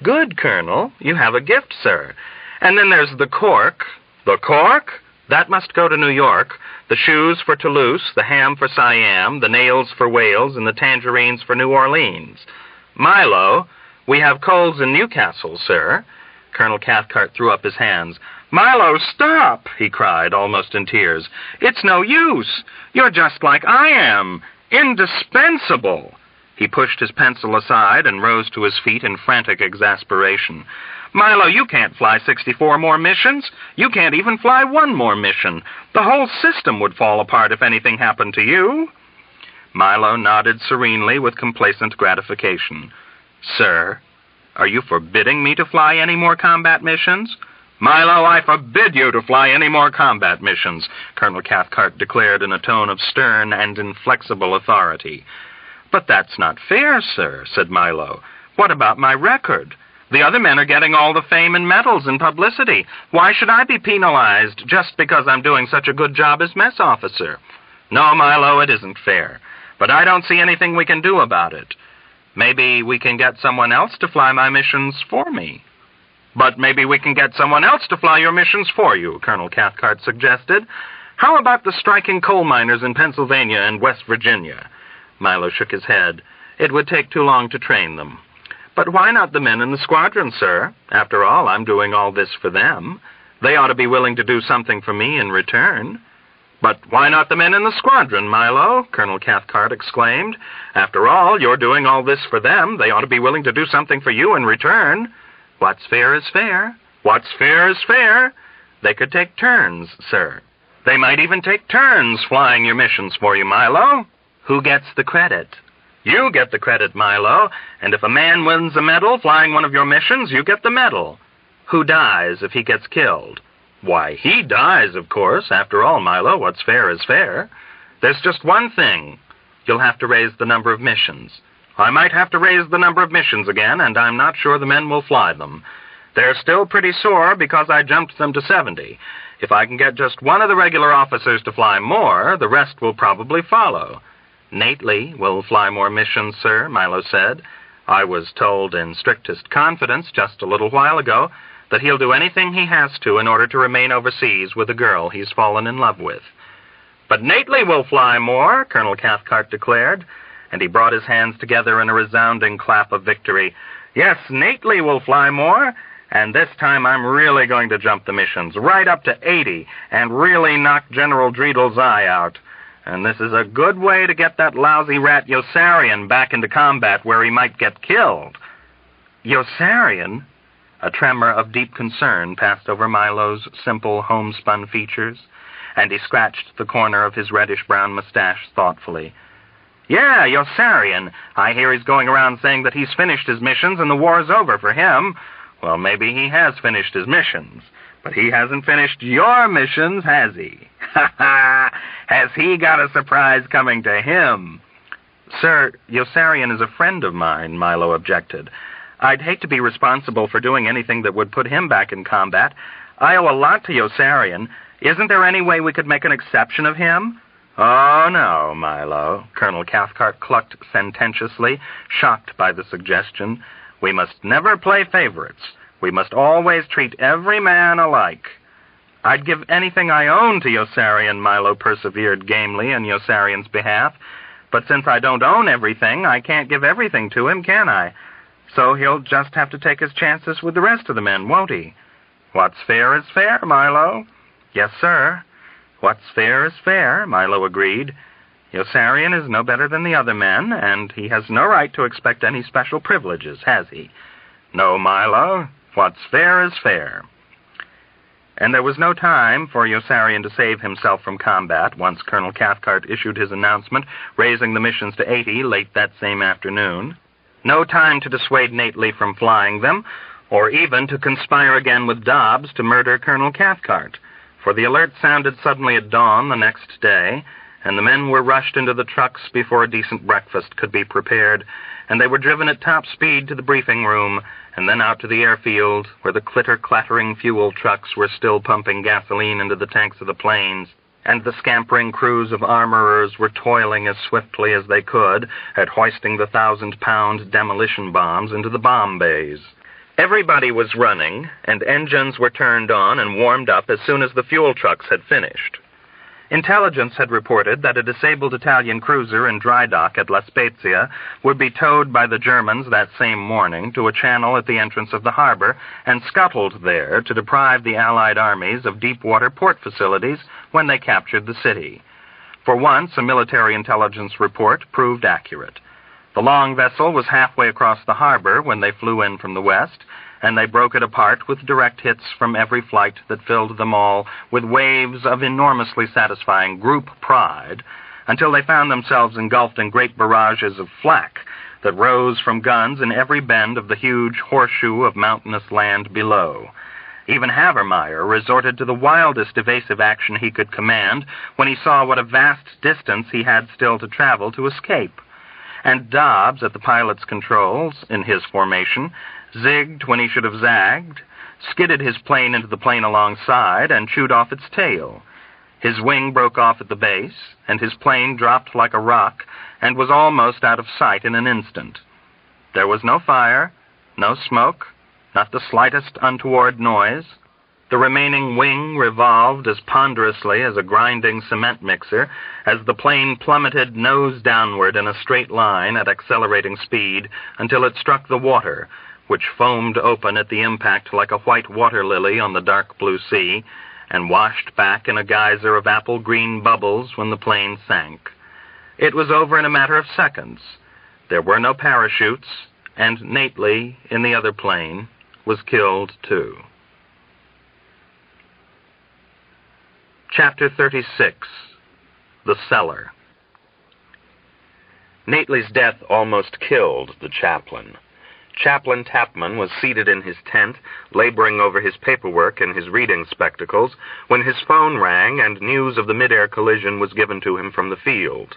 Good, Colonel. You have a gift, sir. And then there's the cork. The cork? That must go to New York. The shoes for Toulouse, the ham for Siam, the nails for Wales, and the tangerines for New Orleans. Milo, we have coals in Newcastle, sir. Colonel Cathcart threw up his hands. Milo, stop, he cried, almost in tears. It's no use. You're just like I am. Indispensable. He pushed his pencil aside and rose to his feet in frantic exasperation. Milo, you can't fly 64 more missions. You can't even fly one more mission. The whole system would fall apart if anything happened to you. Milo nodded serenely with complacent gratification. Sir, are you forbidding me to fly any more combat missions? Milo, I forbid you to fly any more combat missions, Colonel Cathcart declared in a tone of stern and inflexible authority. But that's not fair, sir, said Milo. What about my record? The other men are getting all the fame and medals and publicity. Why should I be penalized just because I'm doing such a good job as mess officer? No, Milo, it isn't fair. But I don't see anything we can do about it. Maybe we can get someone else to fly my missions for me. But maybe we can get someone else to fly your missions for you, Colonel Cathcart suggested. How about the striking coal miners in Pennsylvania and West Virginia? Milo shook his head. It would take too long to train them. But why not the men in the squadron, sir? After all, I'm doing all this for them. They ought to be willing to do something for me in return. But why not the men in the squadron, Milo? Colonel Cathcart exclaimed. After all, you're doing all this for them. They ought to be willing to do something for you in return. What's fair is fair. What's fair is fair. They could take turns, sir. They might even take turns flying your missions for you, Milo. Who gets the credit? You get the credit, Milo, and if a man wins a medal flying one of your missions, you get the medal. Who dies if he gets killed? Why, he dies, of course. After all, Milo, what's fair is fair. There's just one thing. You'll have to raise the number of missions. I might have to raise the number of missions again, and I'm not sure the men will fly them. They're still pretty sore because I jumped them to 70. If I can get just one of the regular officers to fly more, the rest will probably follow. Nately will fly more missions, sir, Milo said. I was told in strictest confidence just a little while ago that he'll do anything he has to in order to remain overseas with a girl he's fallen in love with. But Nately will fly more, Colonel Cathcart declared, and he brought his hands together in a resounding clap of victory. Yes, Nately will fly more, and this time I'm really going to jump the missions, right up to 80, and really knock General Dreedle's eye out. And this is a good way to get that lousy rat Yossarian back into combat where he might get killed. Yossarian? A tremor of deep concern passed over Milo's simple, homespun features, and he scratched the corner of his reddish-brown mustache thoughtfully. Yeah, Yossarian. I hear he's going around saying that he's finished his missions and the war's over for him. Well, maybe he has finished his missions. But he hasn't finished your missions, has he? Ha ha! Has he got a surprise coming to him? Sir, Yossarian is a friend of mine, Milo objected. I'd hate to be responsible for doing anything that would put him back in combat. I owe a lot to Yossarian. Isn't there any way we could make an exception of him? Oh, no, Milo, Colonel Cathcart clucked sententiously, shocked by the suggestion. We must never play favorites. We must always treat every man alike. I'd give anything I own to Yossarian, Milo persevered gamely in Yossarian's behalf. But since I don't own everything, I can't give everything to him, can I? So he'll just have to take his chances with the rest of the men, won't he? What's fair is fair, Milo. Yes, sir. What's fair is fair, Milo agreed. Yossarian is no better than the other men, and he has no right to expect any special privileges, has he? No, Milo. What's fair is fair. And there was no time for Yossarian to save himself from combat once Colonel Cathcart issued his announcement, raising the missions to 80 late that same afternoon. No time to dissuade Nately from flying them, or even to conspire again with Dobbs to murder Colonel Cathcart, for the alert sounded suddenly at dawn the next day, and the men were rushed into the trucks before a decent breakfast could be prepared, and they were driven at top speed to the briefing room, and then out to the airfield, where the clitter-clattering fuel trucks were still pumping gasoline into the tanks of the planes, and the scampering crews of armorers were toiling as swiftly as they could at hoisting the 1,000-pound demolition bombs into the bomb bays. Everybody was running, and engines were turned on and warmed up as soon as the fuel trucks had finished. Intelligence had reported that a disabled Italian cruiser in dry dock at La Spezia would be towed by the Germans that same morning to a channel at the entrance of the harbor and scuttled there to deprive the Allied armies of deep-water port facilities when they captured the city. For once, a military intelligence report proved accurate. The long vessel was halfway across the harbor when they flew in from the west, and they broke it apart with direct hits from every flight that filled them all with waves of enormously satisfying group pride, until they found themselves engulfed in great barrages of flak that rose from guns in every bend of the huge horseshoe of mountainous land below. Even Havermeyer resorted to the wildest evasive action he could command when he saw what a vast distance he had still to travel to escape. And Dobbs, at the pilot's controls, in his formation, zigged when he should have zagged, skidded his plane into the plane alongside, and chewed off its tail. His wing broke off at the base, and his plane dropped like a rock, and was almost out of sight in an instant. There was no fire, no smoke, not the slightest untoward noise. The remaining wing revolved as ponderously as a grinding cement mixer as the plane plummeted nose downward in a straight line at accelerating speed until it struck the water, which foamed open at the impact like a white water lily on the dark blue sea, and washed back in a geyser of apple-green bubbles when the plane sank. It was over in a matter of seconds. There were no parachutes, and Nately, in the other plane, was killed too. Chapter 36. The Cellar. Nately's death almost killed the chaplain. Chaplain Tapman was seated in his tent, laboring over his paperwork and his reading spectacles, when his phone rang and news of the mid-air collision was given to him from the field.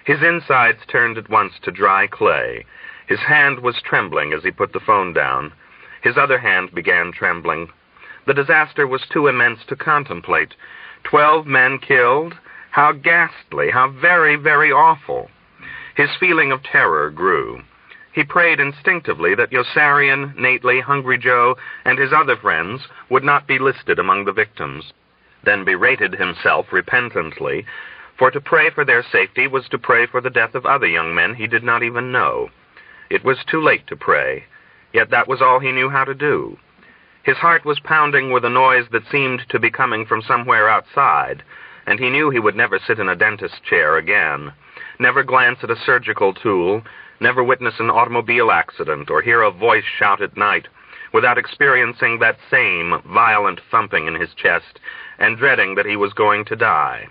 His insides turned at once to dry clay. His hand was trembling as he put the phone down. His other hand began trembling. The disaster was too immense to contemplate. 12 men killed? How ghastly, how very, very awful. His feeling of terror grew. He prayed instinctively that Yossarian, Nately, Hungry Joe, and his other friends would not be listed among the victims, then berated himself repentantly, for to pray for their safety was to pray for the death of other young men he did not even know. It was too late to pray, yet that was all he knew how to do. His heart was pounding with a noise that seemed to be coming from somewhere outside, and he knew he would never sit in a dentist's chair again, never glance at a surgical tool, never witness an automobile accident or hear a voice shout at night, without experiencing that same violent thumping in his chest and dreading that he was going to die.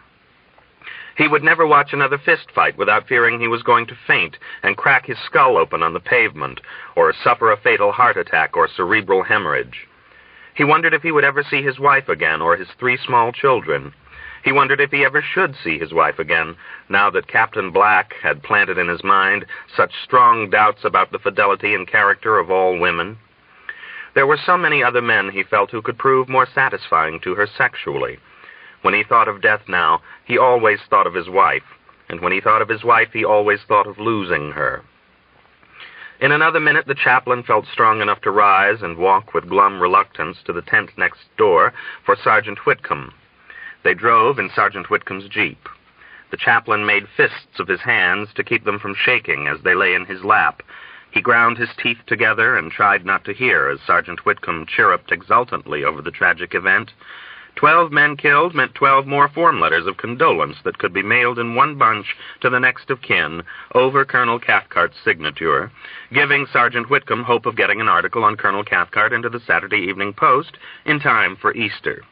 He would never watch another fist fight without fearing he was going to faint and crack his skull open on the pavement, or suffer a fatal heart attack or cerebral hemorrhage. He wondered if he would ever see his wife again or his 3 small children. He wondered if he ever should see his wife again, now that Captain Black had planted in his mind such strong doubts about the fidelity and character of all women. There were so many other men, he felt, who could prove more satisfying to her sexually. When he thought of death now, he always thought of his wife, and when he thought of his wife, he always thought of losing her. In another minute, the chaplain felt strong enough to rise and walk with glum reluctance to the tent next door for Sergeant Whitcomb. They drove in Sergeant Whitcomb's jeep. The chaplain made fists of his hands to keep them from shaking as they lay in his lap. He ground his teeth together and tried not to hear as Sergeant Whitcomb chirruped exultantly over the tragic event. 12 men killed meant 12 more form letters of condolence that could be mailed in one bunch to the next of kin over Colonel Cathcart's signature, giving Sergeant Whitcomb hope of getting an article on Colonel Cathcart into the Saturday Evening Post in time for Easter.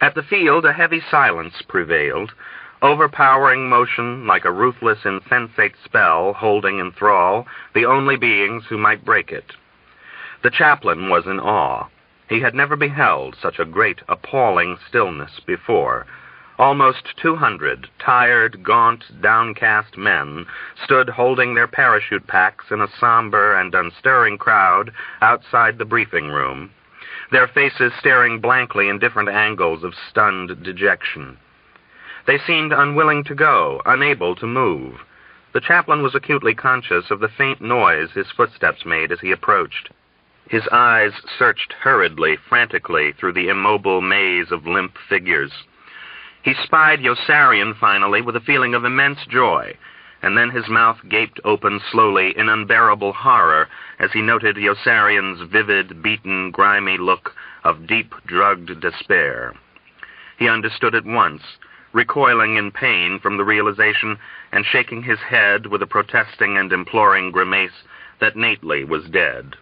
At the field, a heavy silence prevailed, overpowering motion like a ruthless, insensate spell holding in thrall the only beings who might break it. The chaplain was in awe. He had never beheld such a great, appalling stillness before. Almost 200 tired, gaunt, downcast men stood holding their parachute packs in a somber and unstirring crowd outside the briefing room. their faces staring blankly in different angles of stunned dejection. They seemed unwilling to go, unable to move. The chaplain was acutely conscious of the faint noise his footsteps made as he approached. His eyes searched hurriedly, frantically, through the immobile maze of limp figures. He spied Yossarian finally with a feeling of immense joy, and then his mouth gaped open slowly in unbearable horror as he noted Yossarian's vivid, beaten, grimy look of deep, drugged despair. He understood at once, recoiling in pain from the realization and shaking his head with a protesting and imploring grimace that Nately was dead.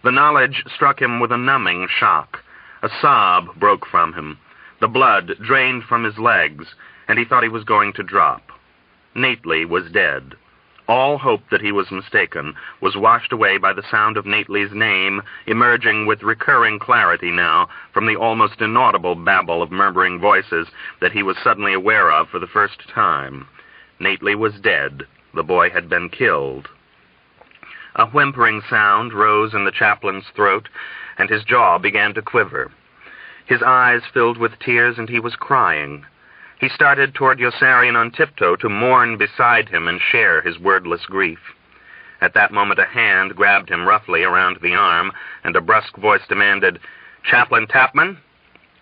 The knowledge struck him with a numbing shock. A sob broke from him. The blood drained from his legs, and he thought he was going to drop. Nately was dead. All hope that he was mistaken was washed away by the sound of Nately's name, emerging with recurring clarity now from the almost inaudible babble of murmuring voices that he was suddenly aware of for the first time. Nately was dead. The boy had been killed. A whimpering sound rose in the chaplain's throat, and his jaw began to quiver. His eyes filled with tears, and he was crying. He started toward Yossarian on tiptoe to mourn beside him and share his wordless grief. At that moment a hand grabbed him roughly around the arm, and a brusque voice demanded, "Chaplain Tapman?"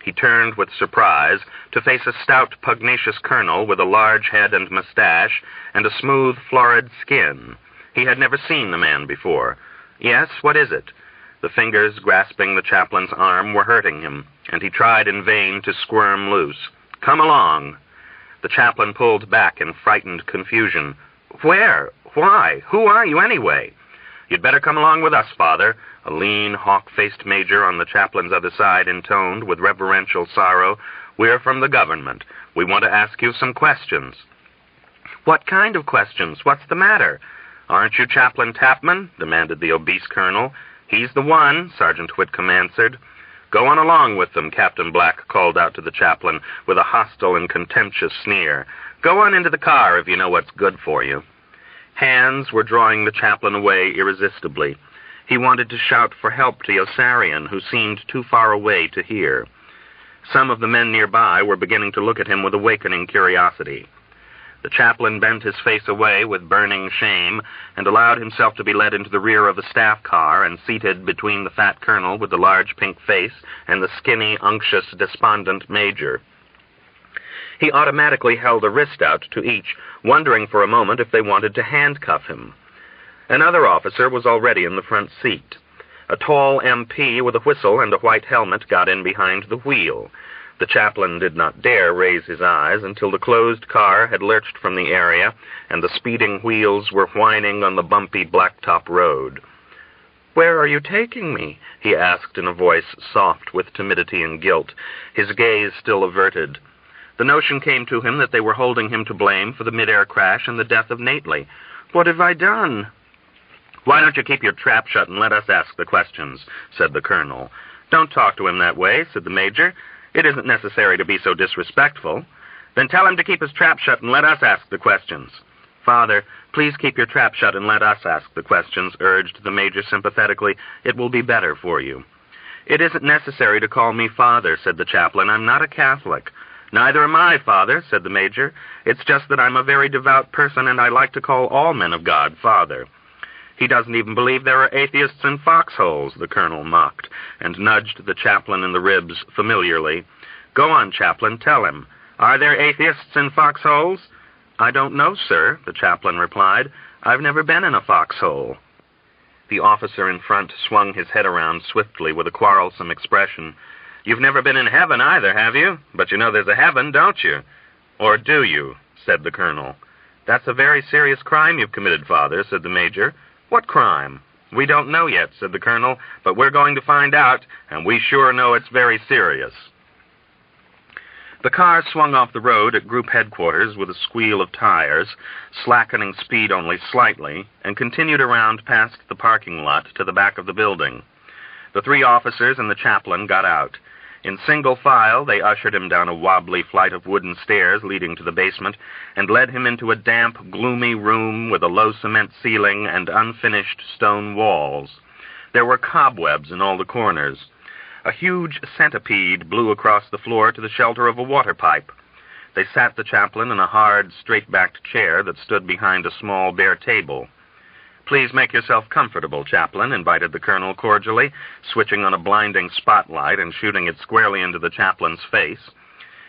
He turned with surprise to face a stout, pugnacious colonel with a large head and mustache and a smooth, florid skin. He had never seen the man before. "Yes, what is it?" The fingers grasping the chaplain's arm were hurting him, and he tried in vain to squirm loose. "Come along." The chaplain pulled back in frightened confusion. "Where? Why? Who are you, anyway?" "You'd better come along with us, Father," a lean, hawk-faced major on the chaplain's other side intoned with reverential sorrow. "We're from the government. We want to ask you some questions." "What kind of questions? What's the matter?" "Aren't you Chaplain Tapman?" demanded the obese colonel. "He's the one," Sergeant Whitcomb answered. "Go on along with them," Captain Black called out to the chaplain with a hostile and contemptuous sneer. "Go on into the car if you know what's good for you." Hands were drawing the chaplain away irresistibly. He wanted to shout for help to Yossarian, who seemed too far away to hear. Some of the men nearby were beginning to look at him with awakening curiosity. The chaplain bent his face away with burning shame and allowed himself to be led into the rear of a staff car and seated between the fat colonel with the large pink face and the skinny, unctuous, despondent major. He automatically held a wrist out to each, wondering for a moment if they wanted to handcuff him. Another officer was already in the front seat. A tall MP with a whistle and a white helmet got in behind the wheel. The chaplain did not dare raise his eyes until the closed car had lurched from the area and the speeding wheels were whining on the bumpy blacktop road. "Where are you taking me?" he asked in a voice soft with timidity and guilt, his gaze still averted. The notion came to him that they were holding him to blame for the mid-air crash and the death of Nately. "What have I done?" "Why don't you keep your trap shut and let us ask the questions?" said the colonel. "Don't talk to him that way," said the major. "It isn't necessary to be so disrespectful." "Then tell him to keep his trap shut and let us ask the questions." "Father, please keep your trap shut and let us ask the questions," urged the major sympathetically. "It will be better for you." "It isn't necessary to call me Father," said the chaplain. "I'm not a Catholic." "Neither am I, Father," said the major. "It's just that I'm a very devout person, and I like to call all men of God Father." "He doesn't even believe there are atheists in foxholes," the colonel mocked, and nudged the chaplain in the ribs familiarly. "Go on, chaplain, tell him. Are there atheists in foxholes?" "I don't know, sir," the chaplain replied. "I've never been in a foxhole." The officer in front swung his head around swiftly with a quarrelsome expression. "You've never been in heaven either, have you? But you know there's a heaven, don't you?" "Or do you?" said the colonel. "That's a very serious crime you've committed, Father," said the major. "What crime?" "We don't know yet," said the colonel, "but we're going to find out, and we sure know it's very serious." The car swung off the road at group headquarters with a squeal of tires, slackening speed only slightly, and continued around past the parking lot to the back of the building. The three officers and the chaplain got out. In single file, they ushered him down a wobbly flight of wooden stairs leading to the basement and led him into a damp, gloomy room with a low cement ceiling and unfinished stone walls. There were cobwebs in all the corners. A huge centipede blew across the floor to the shelter of a water pipe. They sat the chaplain in a hard, straight-backed chair that stood behind a small, bare table. "Please make yourself comfortable, Chaplain," invited the colonel cordially, switching on a blinding spotlight and shooting it squarely into the chaplain's face.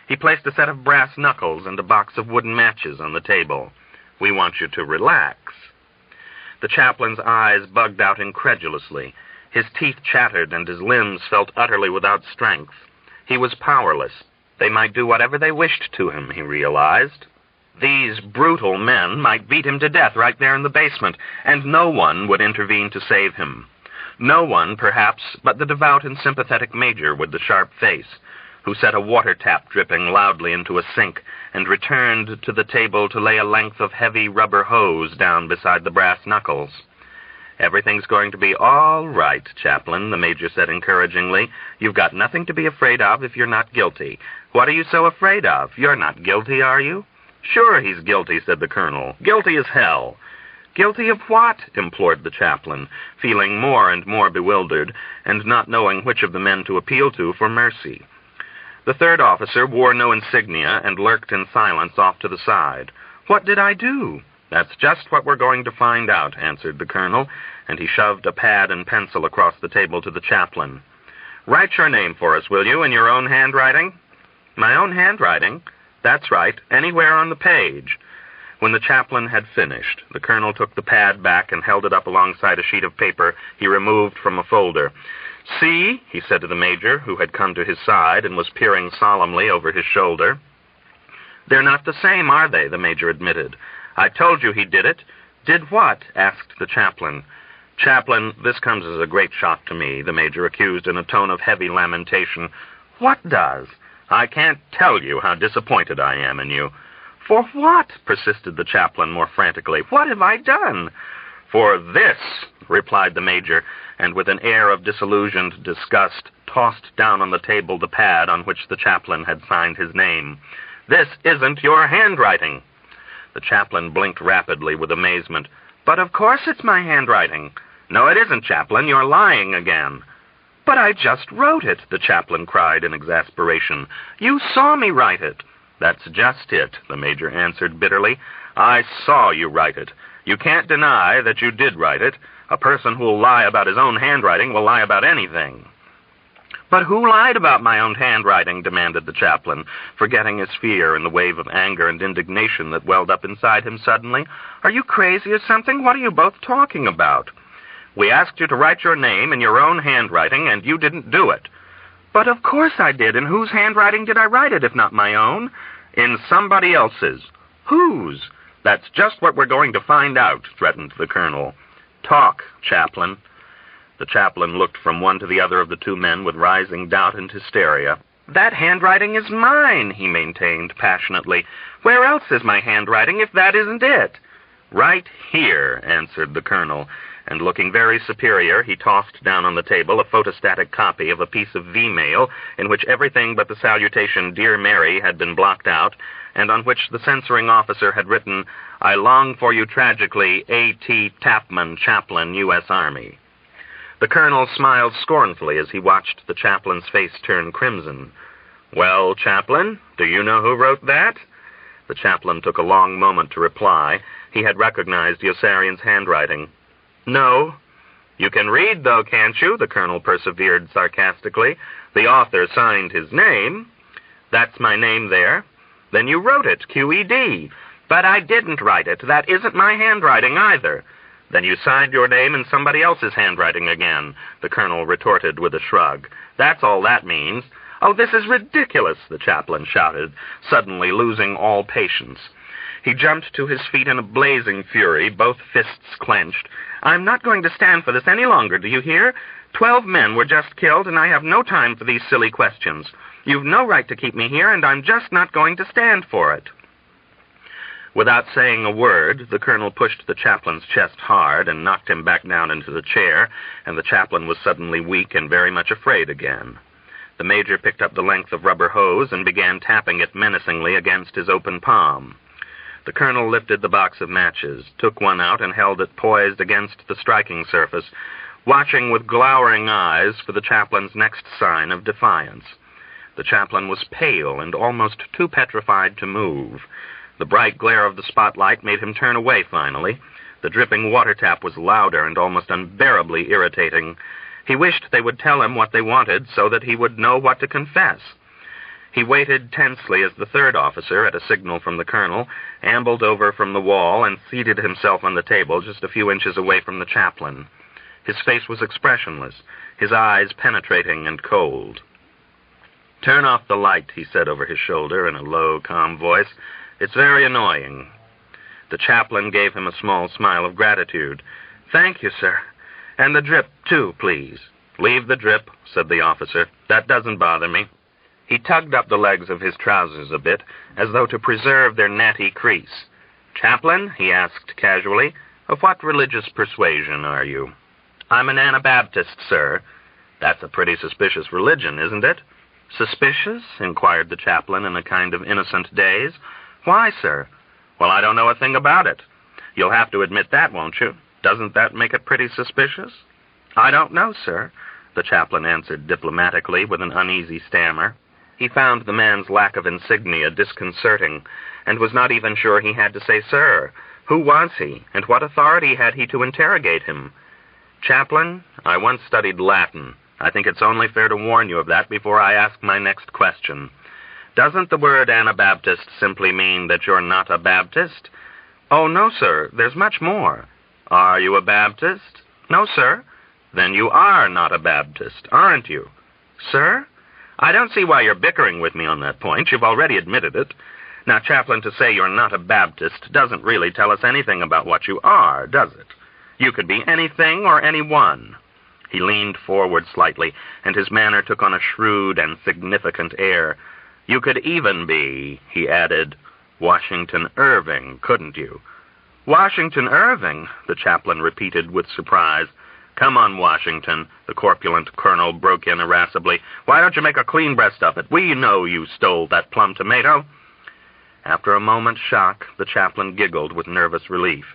He placed a set of brass knuckles and a box of wooden matches on the table. "We want you to relax." The chaplain's eyes bugged out incredulously. His teeth chattered and his limbs felt utterly without strength. He was powerless. They might do whatever they wished to him, he realized. These brutal men might beat him to death right there in the basement, and no one would intervene to save him. No one, perhaps, but the devout and sympathetic major with the sharp face, who set a water tap dripping loudly into a sink and returned to the table to lay a length of heavy rubber hose down beside the brass knuckles. "Everything's going to be all right, Chaplain," the major said encouragingly. "You've got nothing to be afraid of if you're not guilty. What are you so afraid of? You're not guilty, are you?" "Sure he's guilty," said the colonel. "Guilty as hell." "Guilty of what?" implored the chaplain, feeling more and more bewildered and not knowing which of the men to appeal to for mercy. The third officer wore no insignia and lurked in silence off to the side. "What did I do?" "That's just what we're going to find out," answered the colonel, and he shoved a pad and pencil across the table to the chaplain. "Write your name for us, will you, in your own handwriting?" "My own handwriting?" "That's right, anywhere on the page." When the chaplain had finished, the colonel took the pad back and held it up alongside a sheet of paper he removed from a folder. "See," he said to the major, who had come to his side and was peering solemnly over his shoulder. "They're not the same, are they?" the major admitted. "I told you he did it." "Did what?" asked the chaplain. "Chaplain, this comes as a great shock to me," the major accused in a tone of heavy lamentation. "What does?" "I can't tell you how disappointed I am in you." "For what?" persisted the chaplain more frantically. "What have I done?" "For this," replied the major, and with an air of disillusioned disgust, tossed down on the table the pad on which the chaplain had signed his name. "This isn't your handwriting." The chaplain blinked rapidly with amazement. "But of course it's my handwriting." "No, it isn't, Chaplain. You're lying again." "But I just wrote it," the chaplain cried in exasperation. "You saw me write it." "That's just it," the major answered bitterly. "I saw you write it. You can't deny that you did write it. A person who'll lie about his own handwriting will lie about anything." "But who lied about my own handwriting?" demanded the chaplain, forgetting his fear in the wave of anger and indignation that welled up inside him suddenly. "Are you crazy or something? What are you both talking about?" "We asked you to write your name in your own handwriting, and you didn't do it." "But of course I did. In whose handwriting did I write it, if not my own?" "In somebody else's." "Whose?" "That's just what we're going to find out," threatened the colonel. "Talk, Chaplain." The chaplain looked from one to the other of the two men with rising doubt and hysteria. "That handwriting is mine," he maintained passionately. "Where else is my handwriting if that isn't it?" "Right here," answered the colonel, and looking very superior, he tossed down on the table a photostatic copy of a piece of V-mail in which everything but the salutation, "Dear Mary," had been blocked out, and on which the censoring officer had written, "I long for you tragically, A.T. Tapman, Chaplain, U.S. Army." The colonel smiled scornfully as he watched the chaplain's face turn crimson. "Well, Chaplain, do you know who wrote that?" The chaplain took a long moment to reply. He had recognized Yossarian's handwriting. "No." "You can read, though, can't you?" the colonel persevered sarcastically. "The author signed his name." "That's my name there." "Then you wrote it, Q.E.D." "But I didn't write it. That isn't my handwriting either." "Then you signed your name in somebody else's handwriting again," the colonel retorted with a shrug. "That's all that means." "Oh, this is ridiculous," the chaplain shouted, suddenly losing all patience. He jumped to his feet in a blazing fury, both fists clenched. "I'm not going to stand for this any longer, do you hear? 12 men were just killed, and I have no time for these silly questions. You've no right to keep me here, and I'm just not going to stand for it." Without saying a word, the colonel pushed the chaplain's chest hard and knocked him back down into the chair, and the chaplain was suddenly weak and very much afraid again. The major picked up the length of rubber hose and began tapping it menacingly against his open palm. The colonel lifted the box of matches, took one out, and held it poised against the striking surface. watching with glowering eyes for the chaplain's next sign of defiance. The chaplain was pale and almost too petrified to move. The bright glare of the spotlight made him turn away finally. The dripping water tap was louder and almost unbearably irritating. He wished they would tell him what they wanted so that he would know what to confess. He waited tensely as the third officer, at a signal from the colonel, ambled over from the wall and seated himself on the table just a few inches away from the chaplain. His face was expressionless, his eyes penetrating and cold. "Turn off the light," he said over his shoulder in a low, calm voice. "It's very annoying." The chaplain gave him a small smile of gratitude. "Thank you, sir. And the drip, too, please." "Leave the drip," said the officer. "That doesn't bother me." He tugged up the legs of his trousers a bit, as though to preserve their natty crease. "Chaplain," he asked casually, "of what religious persuasion are you?" "I'm an Anabaptist, sir." "That's a pretty suspicious religion, isn't it?" "Suspicious?" inquired the chaplain in a kind of innocent daze. "Why, sir?" "Well, I don't know a thing about it. You'll have to admit that, won't you? Doesn't that make it pretty suspicious?" "I don't know, sir," the chaplain answered diplomatically with an uneasy stammer. He found the man's lack of insignia disconcerting, and was not even sure he had to say sir. Who was he, and what authority had he to interrogate him? "Chaplain, I once studied Latin. I think it's only fair to warn you of that before I ask my next question. Doesn't the word Anabaptist simply mean that you're not a Baptist?" "Oh, no, sir. There's much more." "Are you a Baptist?" "No, sir." "Then you are not a Baptist, aren't you?" "Sir?" "I don't see why you're bickering with me on that point. You've already admitted it. Now, Chaplain, to say you're not a Baptist doesn't really tell us anything about what you are, does it? You could be anything or anyone." He leaned forward slightly, and his manner took on a shrewd and significant air. "You could even be," he added, "Washington Irving, couldn't you?" "Washington Irving?" the chaplain repeated with surprise. "Come on, Washington," the corpulent colonel broke in irascibly. "Why don't you make a clean breast of it? We know you stole that plum tomato." After a moment's shock, the chaplain giggled with nervous relief.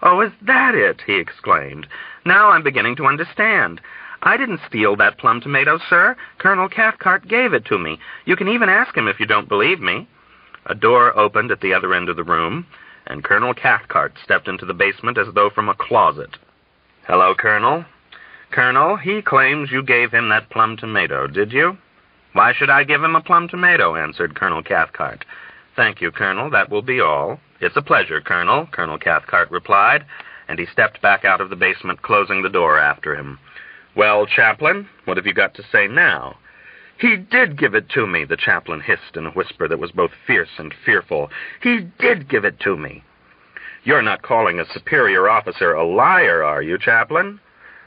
"Oh, is that it?" he exclaimed. "Now I'm beginning to understand. I didn't steal that plum tomato, sir. Colonel Cathcart gave it to me. You can even ask him if you don't believe me." A door opened at the other end of the room, and Colonel Cathcart stepped into the basement as though from a closet. "Hello, Colonel." "Colonel, he claims you gave him that plum tomato, did you?" "Why should I give him a plum tomato?" answered Colonel Cathcart. "Thank you, Colonel. That will be all." "It's a pleasure, Colonel," Colonel Cathcart replied, and he stepped back out of the basement, closing the door after him. "Well, Chaplain, what have you got to say now?" "He did give it to me," the chaplain hissed in a whisper that was both fierce and fearful. "He did give it to me." "You're not calling a superior officer a liar, are you, Chaplain?"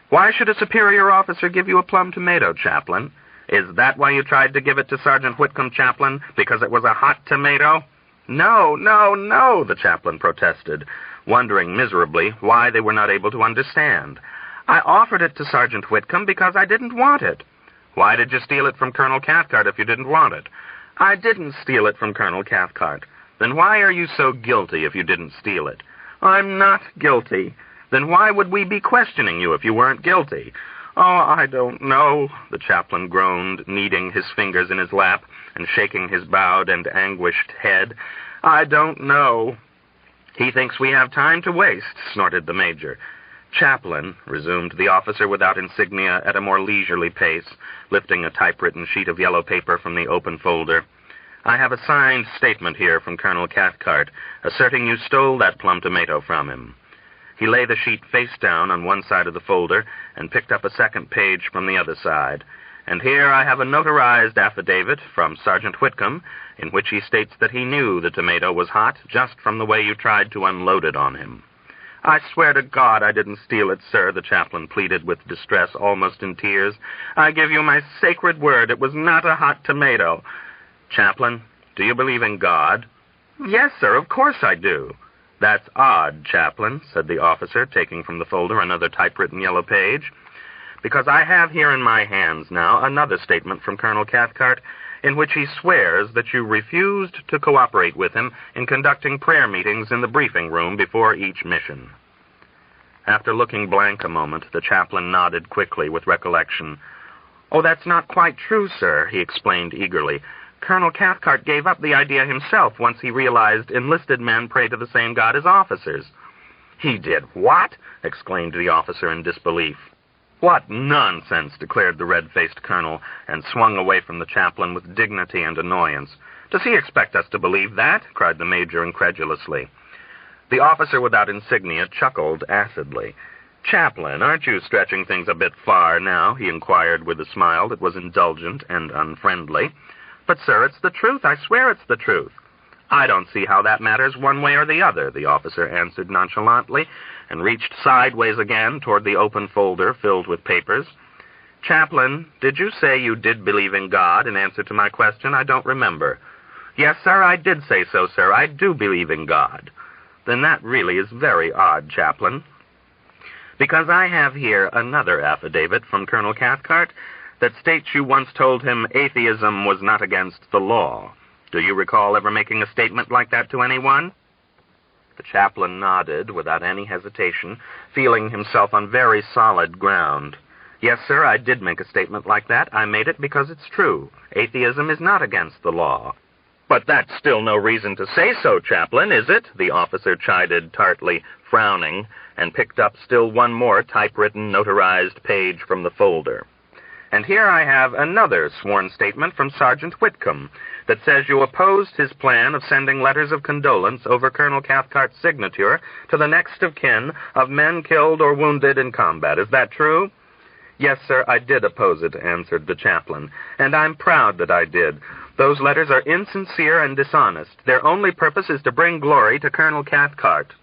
"Why should a superior officer give you a plum tomato, Chaplain? Is that why you tried to give it to Sergeant Whitcomb, Chaplain, because it was a hot tomato?" "No, no, no," the chaplain protested, wondering miserably why they were not able to understand. "I offered it to Sergeant Whitcomb because I didn't want it." "Why did you steal it from Colonel Cathcart if you didn't want it?" "I didn't steal it from Colonel Cathcart." "Then why are you so guilty if you didn't steal it?" "I'm not guilty." "Then why would we be questioning you if you weren't guilty?" "Oh, I don't know," the chaplain groaned, kneading his fingers in his lap and shaking his bowed and anguished head. "I don't know." "He thinks we have time to waste," snorted the major. "Chaplain," resumed the officer without insignia at a more leisurely pace, lifting a typewritten sheet of yellow paper from the open folder, "I have a signed statement here from Colonel Cathcart, asserting you stole that plum tomato from him." He lay the sheet face down on one side of the folder and picked up a second page from the other side. "And here I have a notarized affidavit from Sergeant Whitcomb, in which he states that he knew the tomato was hot just from the way you tried to unload it on him." "I swear to God I didn't steal it, sir," the chaplain pleaded with distress, almost in tears. "I give you my sacred word it was not a hot tomato." "Chaplain, do you believe in God?" "Yes, sir, of course I do." "That's odd, Chaplain," said the officer, taking from the folder another typewritten yellow page, "because I have here in my hands now another statement from Colonel Cathcart, in which he swears that you refused to cooperate with him in conducting prayer meetings in the briefing room before each mission." After looking blank a moment, the chaplain nodded quickly with recollection. "Oh, that's not quite true, sir," he explained eagerly. "Colonel Cathcart gave up the idea himself once he realized enlisted men pray to the same God as officers." "He did what?" exclaimed the officer in disbelief. "What nonsense," declared the red-faced colonel, and swung away from the chaplain with dignity and annoyance. "Does he expect us to believe that?" cried the major incredulously. The officer without insignia chuckled acidly. "Chaplain, aren't you stretching things a bit far now?" he inquired with a smile that was indulgent and unfriendly. "But, sir, it's the truth. I swear it's the truth." "I don't see how that matters one way or the other," the officer answered nonchalantly, and reached sideways again toward the open folder filled with papers. "Chaplain, did you say you did believe in God in answer to my question? I don't remember." "Yes, sir, I did say so, sir. I do believe in God." "Then that really is very odd, Chaplain. Because I have here another affidavit from Colonel Cathcart that states you once told him atheism was not against the law. Do you recall ever making a statement like that to anyone?" The chaplain nodded without any hesitation, feeling himself on very solid ground. "Yes, sir, I did make a statement like that. I made it because it's true. Atheism is not against the law." "But that's still no reason to say so, Chaplain, is it?" the officer chided tartly, frowning, and picked up still one more typewritten, notarized page from the folder. "And here I have another sworn statement from Sergeant Whitcomb that says you opposed his plan of sending letters of condolence over Colonel Cathcart's signature to the next of kin of men killed or wounded in combat. Is that true?" "Yes, sir, I did oppose it," answered the chaplain, "and I'm proud that I did. Those letters are insincere and dishonest. Their only purpose is to bring glory to Colonel Cathcart."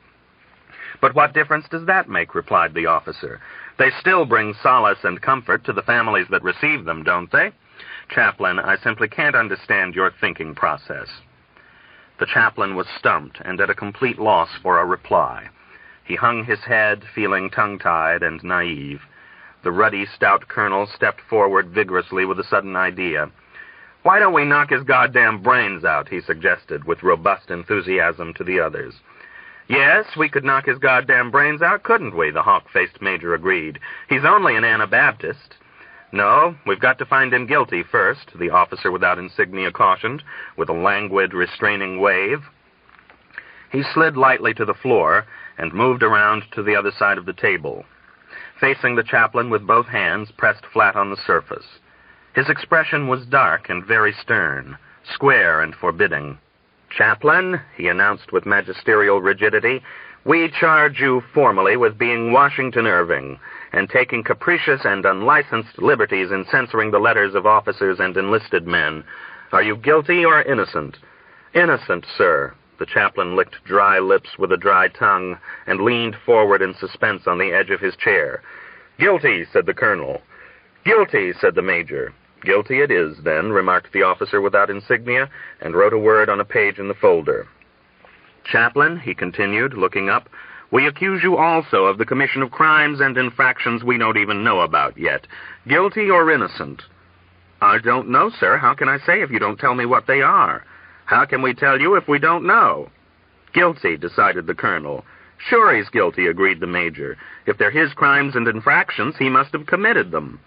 "But what difference does that make?" replied the officer. "They still bring solace and comfort to the families that receive them, don't they? Chaplain, I simply can't understand your thinking process." The chaplain was stumped and at a complete loss for a reply. He hung his head, feeling tongue-tied and naive. The ruddy, stout colonel stepped forward vigorously with a sudden idea. "Why don't we knock his goddamn brains out?" he suggested with robust enthusiasm to the others. "Yes, we could knock his goddamn brains out, couldn't we?" the hawk-faced major agreed. "He's only an Anabaptist." "No, we've got to find him guilty first," the officer without insignia cautioned, with a languid, restraining wave. He slid lightly to the floor and moved around to the other side of the table, facing the chaplain with both hands pressed flat on the surface. His expression was dark and very stern, square and forbidding. "Chaplain," he announced with magisterial rigidity, "we charge you formally with being Washington Irving and taking capricious and unlicensed liberties in censoring the letters of officers and enlisted men. Are you guilty or innocent?" "Innocent, sir." The chaplain licked dry lips with a dry tongue and leaned forward in suspense on the edge of his chair. "Guilty," said the colonel. "Guilty," said the major. "Guilty it is, then," remarked the officer without insignia, and wrote a word on a page in the folder. "Chaplain," he continued, looking up, "we accuse you also of the commission of crimes and infractions we don't even know about yet. Guilty or innocent?" "I don't know, sir. How can I say if you don't tell me what they are?" "How can we tell you if we don't know?" "Guilty," decided the colonel. "Sure he's guilty," agreed the major. "If they're his crimes and infractions, he must have committed them."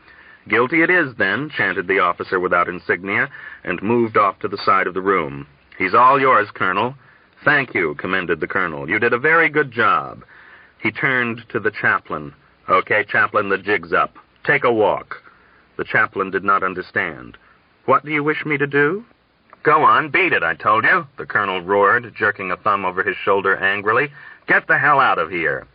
"Guilty it is, then," chanted the officer without insignia, and moved off to the side of the room. "He's all yours, Colonel." "Thank you," commended the colonel. "You did a very good job." He turned to the chaplain. "Okay, Chaplain, the jig's up. Take a walk." The chaplain did not understand. "What do you wish me to do?" "Go on, beat it, I told you," the colonel roared, jerking a thumb over his shoulder angrily. "Get the hell out of here."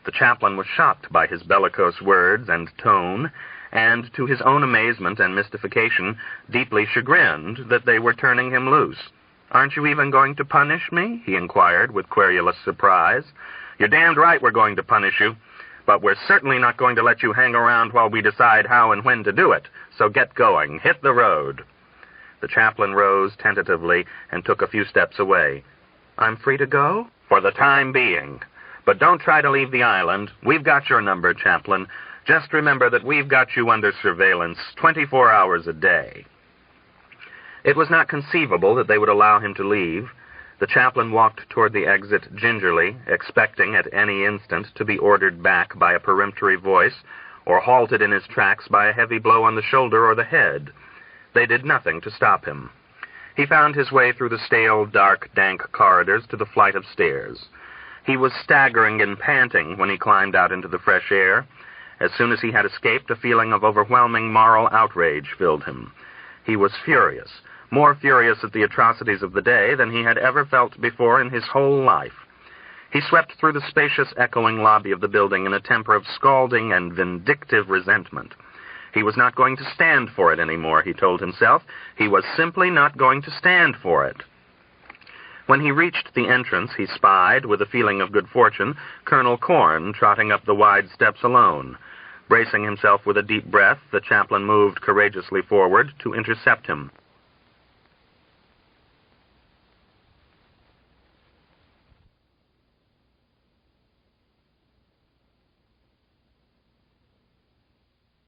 The chaplain was shocked by his bellicose words and tone, and, to his own amazement and mystification, deeply chagrined that they were turning him loose. "Aren't you even going to punish me?" he inquired with querulous surprise. "You're damned right we're going to punish you, but we're certainly not going to let you hang around while we decide how and when to do it. So get going. Hit the road." The chaplain rose tentatively and took a few steps away. "I'm free to go?" "For the time being. But don't try to leave the island. We've got your number, Chaplain. Just remember that we've got you under surveillance 24 hours a day." It was not conceivable that they would allow him to leave. The chaplain walked toward the exit gingerly, expecting at any instant to be ordered back by a peremptory voice, or halted in his tracks by a heavy blow on the shoulder or the head. They did nothing to stop him. He found his way through the stale, dark, dank corridors to the flight of stairs. He was staggering and panting when he climbed out into the fresh air. As soon as he had escaped, a feeling of overwhelming moral outrage filled him. He was furious, more furious at the atrocities of the day than he had ever felt before in his whole life. He swept through the spacious, echoing lobby of the building in a temper of scalding and vindictive resentment. He was not going to stand for it anymore, he told himself. He was simply not going to stand for it. When he reached the entrance, he spied, with a feeling of good fortune, Colonel Corn trotting up the wide steps alone. Bracing himself with a deep breath, the chaplain moved courageously forward to intercept him.